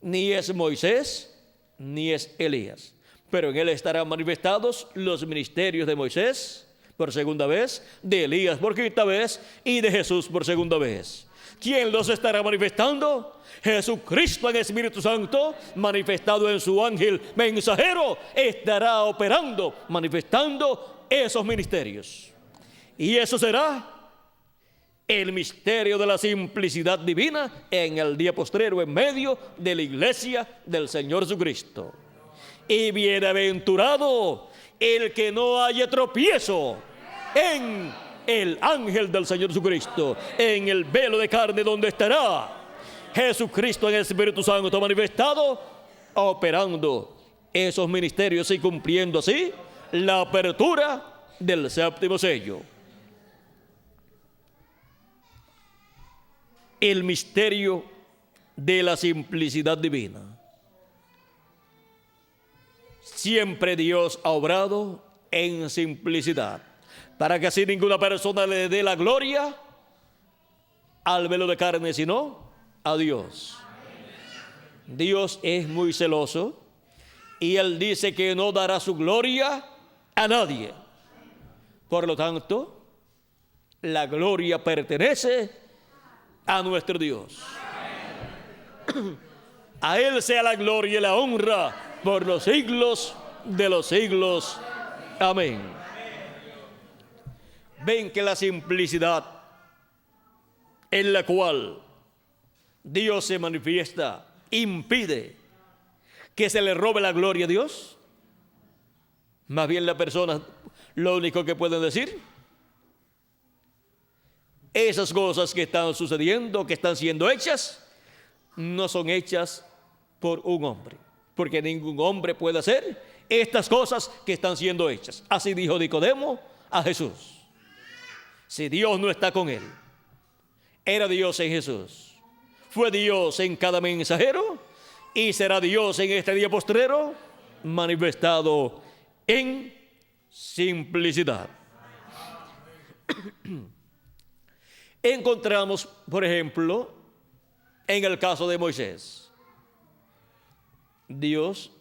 ni es Moisés, ni es Elías. Pero en él estarán manifestados los ministerios de Moisés por segunda vez, de Elías por quinta vez y de Jesús por segunda vez. ¿Quién los estará manifestando? Jesucristo en Espíritu Santo, manifestado en su ángel mensajero, estará operando, manifestando esos ministerios. Y eso será el misterio de la simplicidad divina en el día postrero en medio de la iglesia del Señor Jesucristo. Y bienaventurado el que no haya tropiezo en el ángel del Señor Jesucristo, en el velo de carne donde estará Jesucristo en el Espíritu Santo manifestado, operando esos ministerios y cumpliendo así la apertura del 7º sello. El misterio de la simplicidad divina. Siempre Dios ha obrado en simplicidad, para que así ninguna persona le dé la gloria al velo de carne, sino a Dios. Dios es muy celoso y Él dice que no dará su gloria a nadie. Por lo tanto, la gloria pertenece a nuestro Dios. A Él sea la gloria y la honra por los siglos de los siglos. Amén. Ven que la simplicidad en la cual Dios se manifiesta impide que se le robe la gloria a Dios. Más bien las personas lo único que pueden decir, esas cosas que están sucediendo, que están siendo hechas, no son hechas por un hombre, porque ningún hombre puede hacer estas cosas que están siendo hechas. Así dijo Nicodemo a Jesús. Si Dios no está con él, era Dios en Jesús, fue Dios en cada mensajero y será Dios en este día postrero, manifestado en simplicidad. Encontramos, por ejemplo, en el caso de Moisés, Dios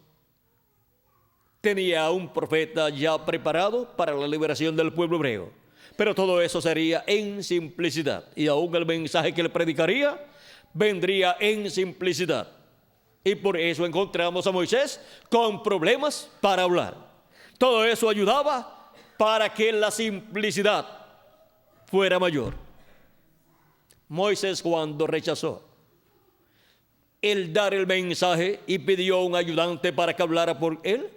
tenía un profeta ya preparado para la liberación del pueblo hebreo, pero todo eso sería en simplicidad, y aún el mensaje que él predicaría vendría en simplicidad. Y por eso encontramos a Moisés con problemas para hablar. Todo eso ayudaba para que la simplicidad fuera mayor. Moisés, cuando rechazó el dar el mensaje y pidió un ayudante para que hablara por él,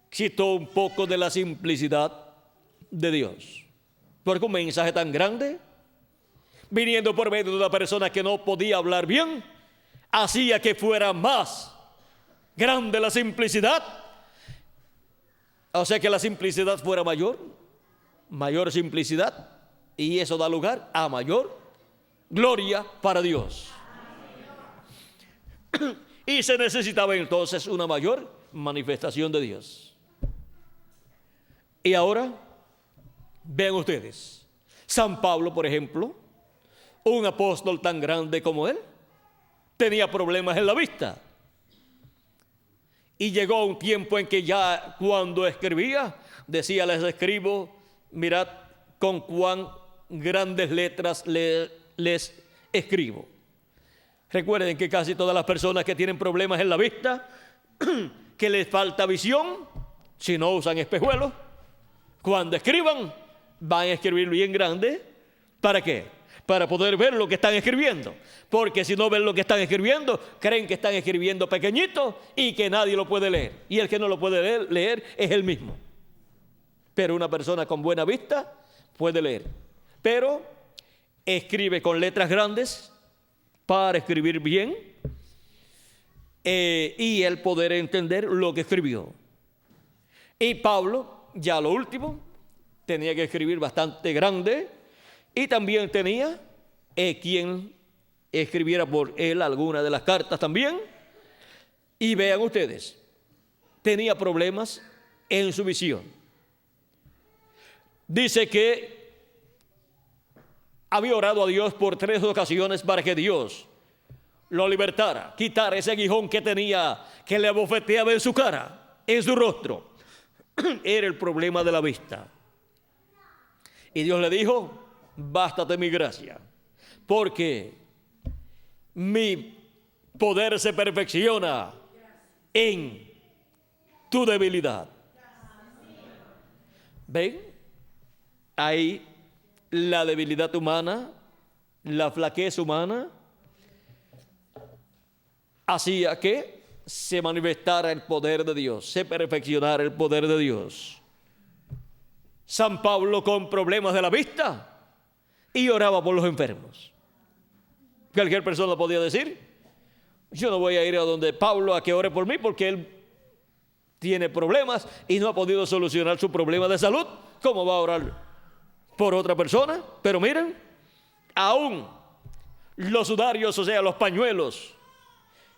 quitó un poco de la simplicidad de Dios. Porque un mensaje tan grande, viniendo por medio de una persona que no podía hablar bien, hacía que fuera más grande la simplicidad. O sea, que la simplicidad fuera mayor simplicidad, y eso da lugar a mayor gloria para Dios. Y se necesitaba entonces una mayor manifestación de Dios. Y ahora, vean ustedes, San Pablo, por ejemplo, un apóstol tan grande como él, tenía problemas en la vista. Y llegó un tiempo en que ya cuando escribía, decía: les escribo, mirad con cuán grandes letras les escribo. Recuerden que casi todas las personas que tienen problemas en la vista, que les falta visión, si no usan espejuelos, cuando escriban, van a escribir bien grande. ¿Para qué? Para poder ver lo que están escribiendo. Porque si no ven lo que están escribiendo, creen que están escribiendo pequeñito y que nadie lo puede leer. Y el que no lo puede leer es él mismo. Pero una persona con buena vista puede leer. Pero escribe con letras grandes para escribir bien y él poder entender lo que escribió. Y Pablo, ya lo último, tenía que escribir bastante grande, y también tenía quien escribiera por él alguna de las cartas también. Y vean ustedes, tenía problemas en su visión. Dice que había orado a Dios por 3 ocasiones para que Dios lo libertara, quitar ese aguijón que tenía, que le abofeteaba en su cara, en su rostro. Era el problema de la vista. Y Dios le dijo: bástate mi gracia, porque mi poder se perfecciona en tu debilidad. ¿Ven? Ahí la debilidad humana, la flaqueza humana, hacía que se manifestara el poder de Dios, se perfeccionara el poder de Dios. San Pablo con problemas de la vista y oraba por los enfermos. Cualquier persona podía decir: yo no voy a ir a donde Pablo a que ore por mí, porque él tiene problemas y no ha podido solucionar su problema de salud. ¿Cómo va a orar por otra persona? Pero miren, aún los sudarios, o sea, los pañuelos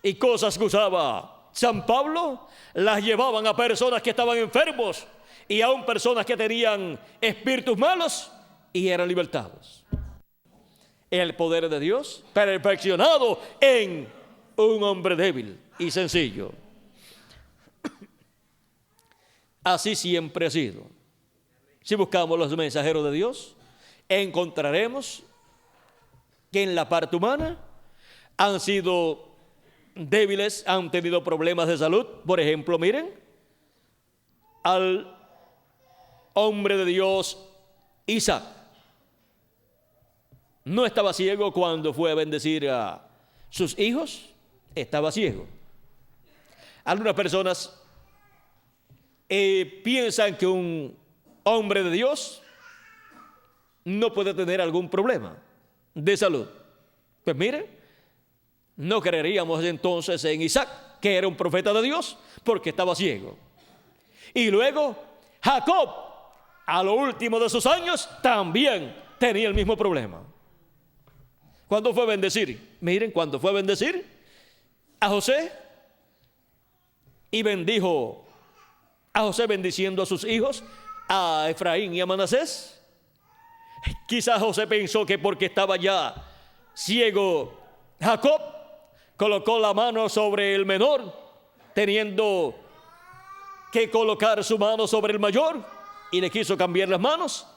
y cosas que usaba San Pablo, las llevaban a personas que estaban enfermos y aún personas que tenían espíritus malos, y eran libertados. El poder de Dios perfeccionado en un hombre débil y sencillo. Así siempre ha sido. Si buscamos los mensajeros de Dios, encontraremos que en la parte humana han sido débiles, han tenido problemas de salud. Por ejemplo, miren al hombre de Dios Isaac. No estaba ciego cuando fue a bendecir a sus hijos, estaba ciego. Algunas personas piensan que un hombre de Dios no puede tener algún problema de salud. Pues mire, no creeríamos entonces en Isaac, que era un profeta de Dios, porque estaba ciego. Y luego Jacob, a lo último de sus años, también tenía el mismo problema. ¿Cuándo fue a bendecir? Miren, cuando fue a bendecir a José, y bendijo a José bendiciendo a sus hijos, a Efraín y a Manasés. Quizás José pensó que porque estaba ya ciego Jacob, colocó la mano sobre el menor, teniendo que colocar su mano sobre el mayor, y le quiso cambiar las manos.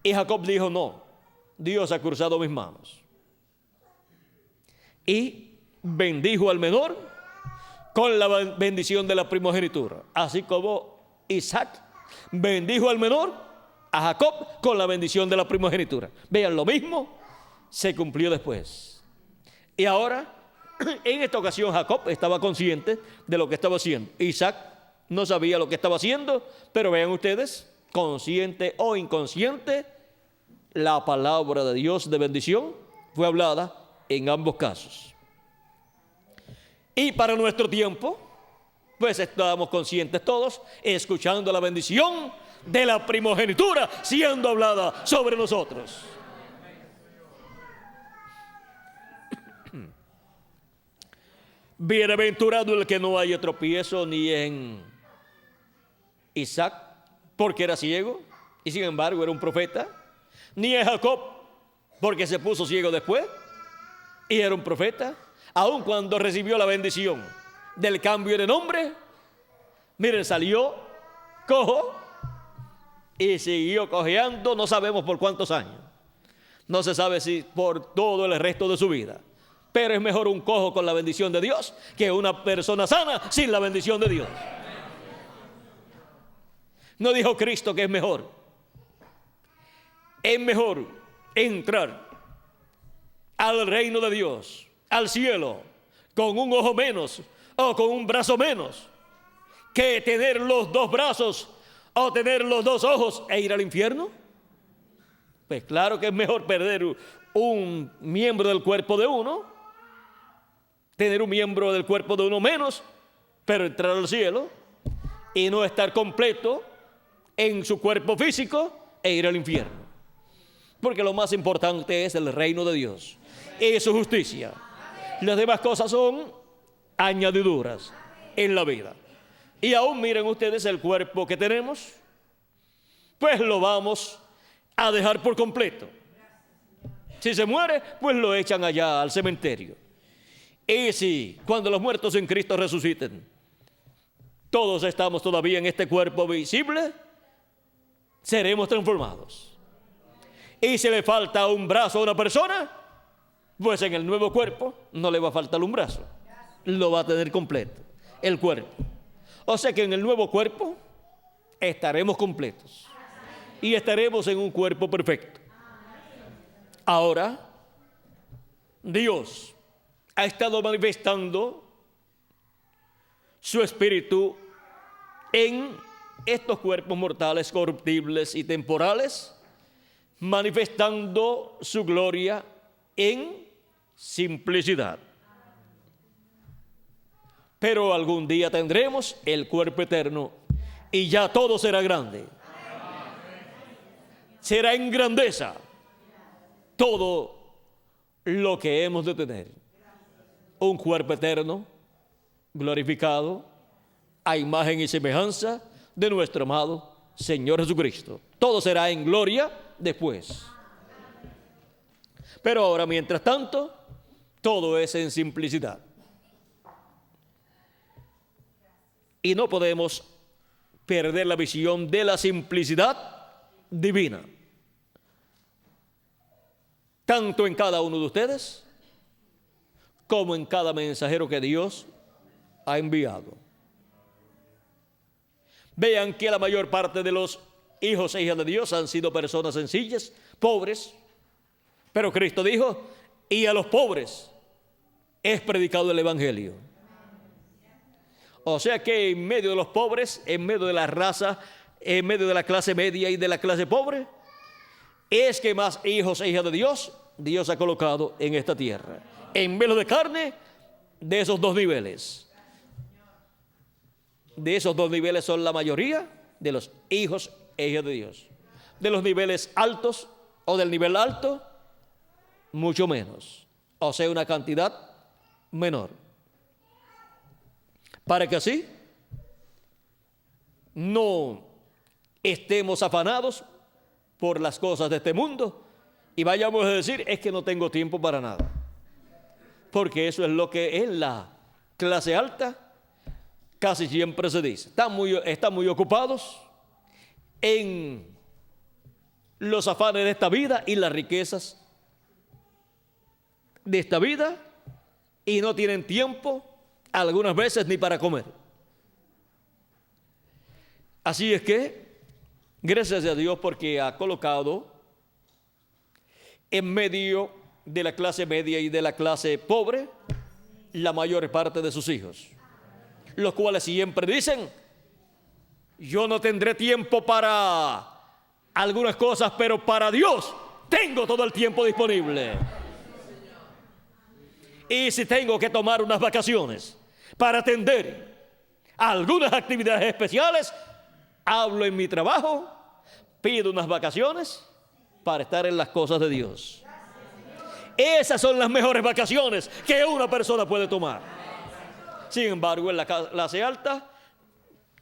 Y Jacob dijo: no, Dios ha cruzado mis manos. Y bendijo al menor con la bendición de la primogenitura, así como Isaac bendijo al menor, a Jacob, con la bendición de la primogenitura. Vean, lo mismo se cumplió después. Y ahora, en esta ocasión, Jacob estaba consciente de lo que estaba haciendo. Isaac no sabía lo que estaba haciendo, pero vean ustedes, consciente o inconsciente, la palabra de Dios de bendición fue hablada en ambos casos. Y para nuestro tiempo, pues estábamos conscientes todos, escuchando la bendición de la primogenitura siendo hablada sobre nosotros. Bienaventurado el que no haya tropiezo ni en Isaac, porque era ciego y sin embargo era un profeta, ni en Jacob, porque se puso ciego después y era un profeta. Aun cuando recibió la bendición del cambio de nombre, miren, salió cojo y siguió cojeando, no sabemos por cuántos años. No se sabe si por todo el resto de su vida. Pero es mejor un cojo con la bendición de Dios que una persona sana sin la bendición de Dios. ¿No dijo Cristo que es mejor? Es mejor entrar al reino de Dios, al cielo, con un ojo menos o con un brazo menos, que tener los dos brazos o tener los dos ojos e ir al infierno? Pues claro que es mejor perder un miembro del cuerpo de uno, tener un miembro del cuerpo de uno menos, pero entrar al cielo y no estar completo en su cuerpo físico e ir al infierno. Porque lo más importante es el reino de Dios y su justicia. Las demás cosas son añadiduras en la vida. Y aún miren ustedes el cuerpo que tenemos, pues lo vamos a dejar por completo. Si se muere, pues lo echan allá al cementerio. Y si cuando los muertos en Cristo resuciten, todos estamos todavía en este cuerpo visible, seremos transformados. Y si le falta un brazo a una persona, pues en el nuevo cuerpo no le va a faltar un brazo, lo va a tener completo, el cuerpo. O sea que en el nuevo cuerpo estaremos completos y estaremos en un cuerpo perfecto. Ahora, Dios ha estado manifestando su espíritu en estos cuerpos mortales, corruptibles y temporales, manifestando su gloria en simplicidad. Pero algún día tendremos el cuerpo eterno y ya todo será grande. Será en grandeza todo lo que hemos de tener. Un cuerpo eterno, glorificado, a imagen y semejanza de nuestro amado Señor Jesucristo. Todo será en gloria después. Pero ahora, mientras tanto, todo es en simplicidad. Y no podemos perder la visión de la simplicidad divina. Tanto en cada uno de ustedes, como en cada mensajero que Dios ha enviado. Vean que la mayor parte de los hijos e hijas de Dios han sido personas sencillas, pobres. Pero Cristo dijo, y a los pobres es predicado el Evangelio. O sea que en medio de los pobres, en medio de la raza, en medio de la clase media y de la clase pobre, es que más hijos e hijas de Dios ha colocado en esta tierra. En velo de carne, de esos dos niveles. De esos dos niveles son la mayoría de los hijos e hijas de Dios. De los niveles altos o del nivel alto, mucho menos. O sea, una cantidad menor. Para que así no estemos afanados por las cosas de este mundo y vayamos a decir, es que no tengo tiempo para nada. Porque eso es lo que en la clase alta casi siempre se dice. Están muy ocupados en los afanes de esta vida y las riquezas de esta vida y no tienen tiempo algunas veces ni para comer. Así es que, gracias a Dios porque ha colocado en medio de la clase media y de la clase pobre la mayor parte de sus hijos, los cuales siempre dicen, yo no tendré tiempo para algunas cosas, pero para Dios tengo todo el tiempo disponible. Y si tengo que tomar unas vacaciones para atender algunas actividades especiales, hablo en mi trabajo, pido unas vacaciones para estar en las cosas de Dios. Esas son las mejores vacaciones que una persona puede tomar. Sin embargo, en la clase alta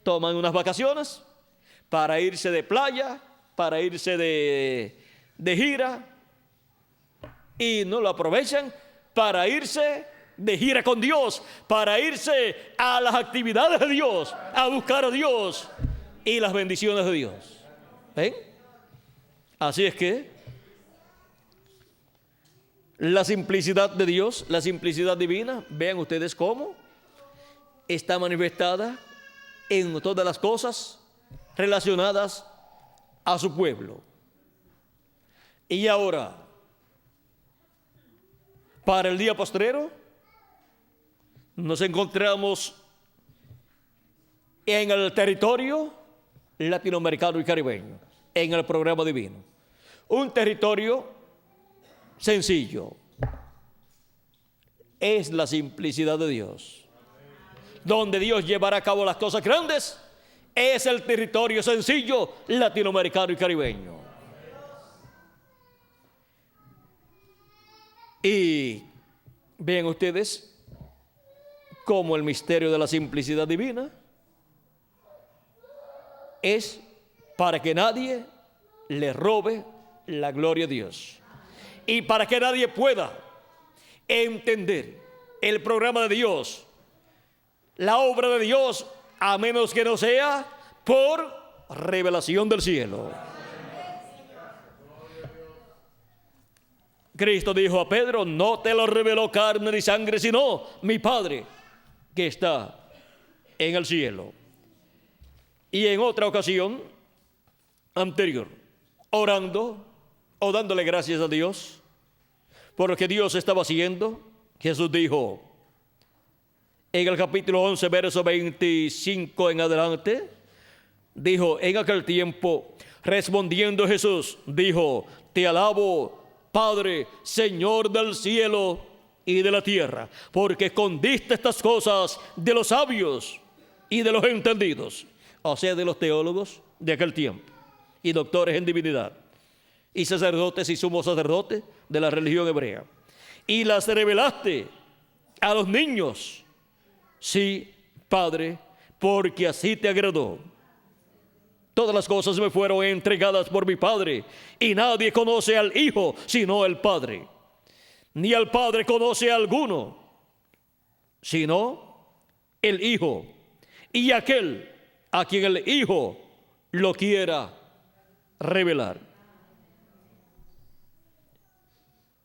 toman unas vacaciones para irse de playa, para irse de gira, y no lo aprovechan para irse de gira con Dios, para irse a las actividades de Dios, a buscar a Dios y las bendiciones de Dios. ¿Ven? Así es que la simplicidad de Dios, la simplicidad divina, vean ustedes cómo está manifestada en todas las cosas relacionadas a su pueblo. Y ahora, para el día postrero, nos encontramos en el territorio latinoamericano y caribeño, en el programa divino. Un territorio sencillo. Es la simplicidad de Dios. Donde Dios llevará a cabo las cosas grandes, es el territorio sencillo latinoamericano y caribeño. Y vean ustedes cómo el misterio de la simplicidad divina es para que nadie le robe la gloria a Dios. Y para que nadie pueda entender el programa de Dios, la obra de Dios, a menos que no sea por revelación del cielo. Cristo dijo a Pedro, no te lo reveló carne ni sangre, sino mi Padre que está en el cielo. Y en otra ocasión anterior, orando o dándole gracias a Dios por lo que Dios estaba haciendo, Jesús dijo en el capítulo 11, verso 25 en adelante, dijo, en aquel tiempo, respondiendo Jesús, dijo, te alabo, Padre, Señor del cielo y de la tierra, porque escondiste estas cosas de los sabios y de los entendidos, o sea, de los teólogos de aquel tiempo, y doctores en divinidad, y sacerdotes y sumos sacerdotes de la religión hebrea, y las revelaste a los niños. Sí, Padre, porque así te agradó. Todas las cosas me fueron entregadas por mi Padre, y nadie conoce al Hijo sino el Padre, ni al Padre conoce a alguno sino el Hijo, y aquel a quien el Hijo lo quiera revelar.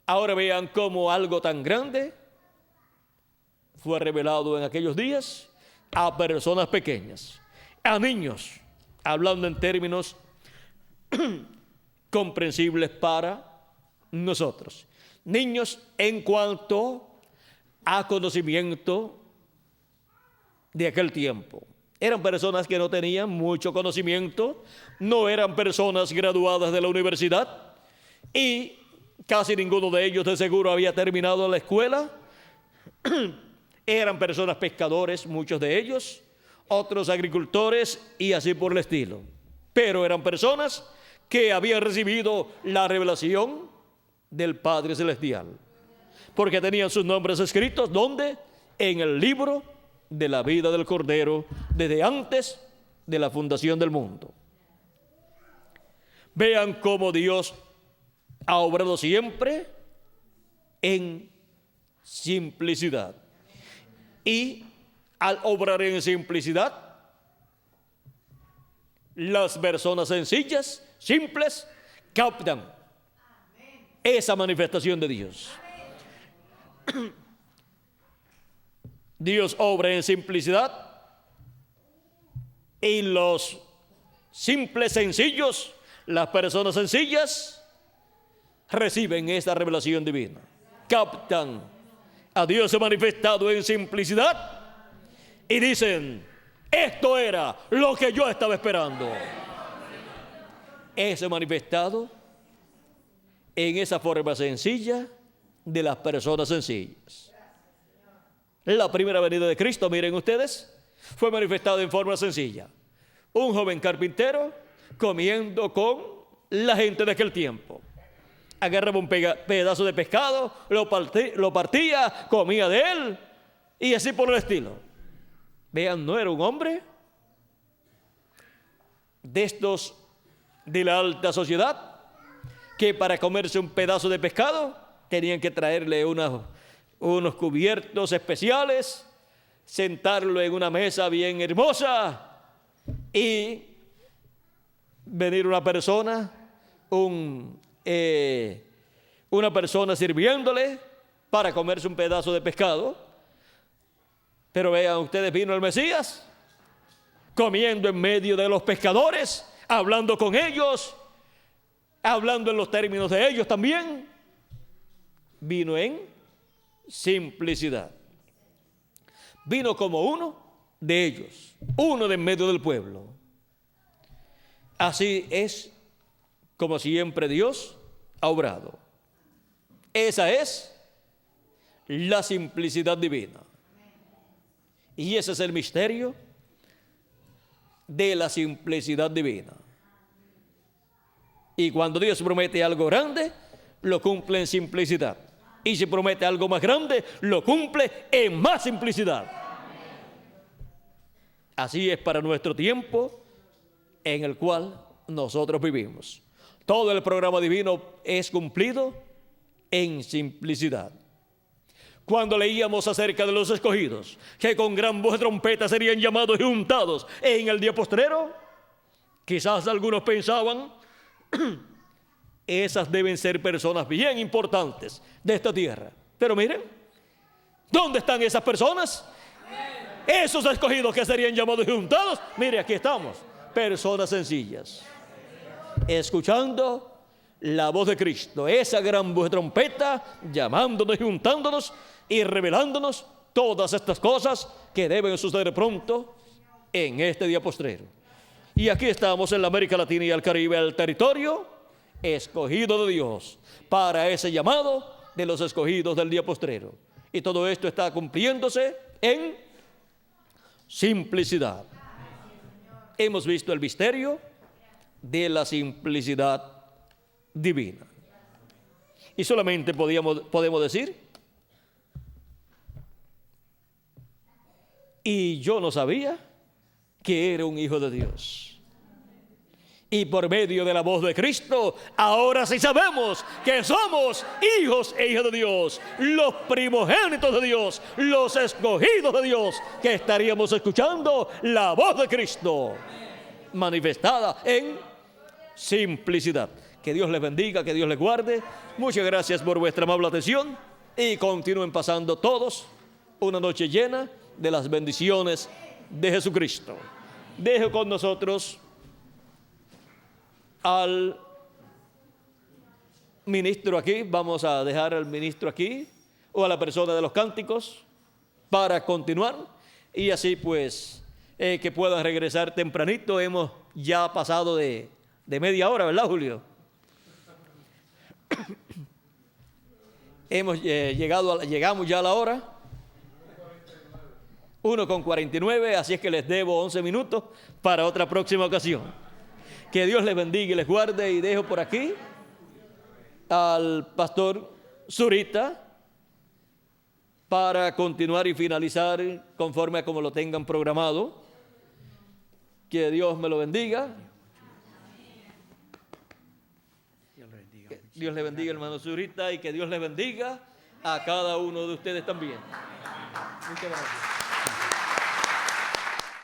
Ahora vean cómo algo tan grande fue revelado en aquellos días a personas pequeñas, a niños, hablando en términos comprensibles para nosotros. Niños en cuanto a conocimiento de aquel tiempo. Eran personas que no tenían mucho conocimiento, no eran personas graduadas de la universidad y casi ninguno de ellos de seguro había terminado la escuela. Eran personas pescadores, muchos de ellos, otros agricultores y así por el estilo. Pero eran personas que habían recibido la revelación del Padre Celestial, porque tenían sus nombres escritos, ¿dónde? En el libro de la vida del Cordero, desde antes de la fundación del mundo. Vean cómo Dios ha obrado siempre en simplicidad. Y al obrar en simplicidad, las personas sencillas, simples, captan esa manifestación de Dios. Dios obra en simplicidad y los simples, sencillos, las personas sencillas, reciben esta revelación divina. Captan a Dios manifestado en simplicidad y dicen: esto era lo que yo estaba esperando. Ese manifestado en esa forma sencilla de las personas sencillas. La primera venida de Cristo, miren ustedes, fue manifestada en forma sencilla. Un joven carpintero comiendo con la gente de aquel tiempo. Agarraba un pedazo de pescado, lo partía, comía de él y así por el estilo. Vean, no era un hombre de estos de la alta sociedad que para comerse un pedazo de pescado tenían que traerle unos cubiertos especiales, sentarlo en una mesa bien hermosa y venir una persona sirviéndole para comerse un pedazo de pescado. Pero vean ustedes, vino el Mesías comiendo en medio de los pescadores, hablando con ellos, hablando en los términos de ellos también. Vino en simplicidad. Vino como uno de ellos, uno de en medio del pueblo. Así es como siempre Dios ha obrado. Esa es la simplicidad divina. Y ese es el misterio de la simplicidad divina. Y cuando Dios promete algo grande, lo cumple en simplicidad. Y si promete algo más grande, lo cumple en más simplicidad. Así es para nuestro tiempo en el cual nosotros vivimos. Todo el programa divino es cumplido en simplicidad. Cuando leíamos acerca de los escogidos, que con gran voz de trompeta serían llamados y juntados en el día postrero, quizás algunos pensaban: esas deben ser personas bien importantes de esta tierra. Pero miren, ¿dónde están esas personas? Esos escogidos que serían llamados y juntados. Mire, aquí estamos, personas sencillas, escuchando la voz de Cristo, esa gran voz de trompeta, llamándonos y juntándonos y revelándonos todas estas cosas que deben suceder pronto en este día postrero. Y aquí estamos en la América Latina y el Caribe, el territorio escogido de Dios para ese llamado de los escogidos del día postrero. Y todo esto está cumpliéndose en simplicidad. Hemos visto el misterio de la simplicidad divina. Y solamente podemos decir: y yo no sabía que era un hijo de Dios. Y por medio de la voz de Cristo, ahora sí sabemos que somos hijos e hijas de Dios, los primogénitos de Dios, los escogidos de Dios, que estaríamos escuchando la voz de Cristo manifestada en simplicidad. Que Dios les bendiga, que Dios les guarde. Muchas gracias por vuestra amable atención y continúen pasando todos una noche llena de las bendiciones de Jesucristo. Dejo con nosotros al ministro aquí. Vamos a dejar al ministro aquí, o a la persona de los cánticos, para continuar y así pues que puedan regresar tempranito. Hemos ya pasado de media hora, ¿verdad, Julio? Llegamos ya a la hora. 1:49, así es que les debo 11 minutos para otra próxima ocasión. Que Dios les bendiga y les guarde, y dejo por aquí al pastor Zurita para continuar y finalizar conforme a como lo tengan programado. Que Dios me lo bendiga. Que Dios le bendiga, hermano Zurita, y que Dios le bendiga a cada uno de ustedes también. Muchas gracias.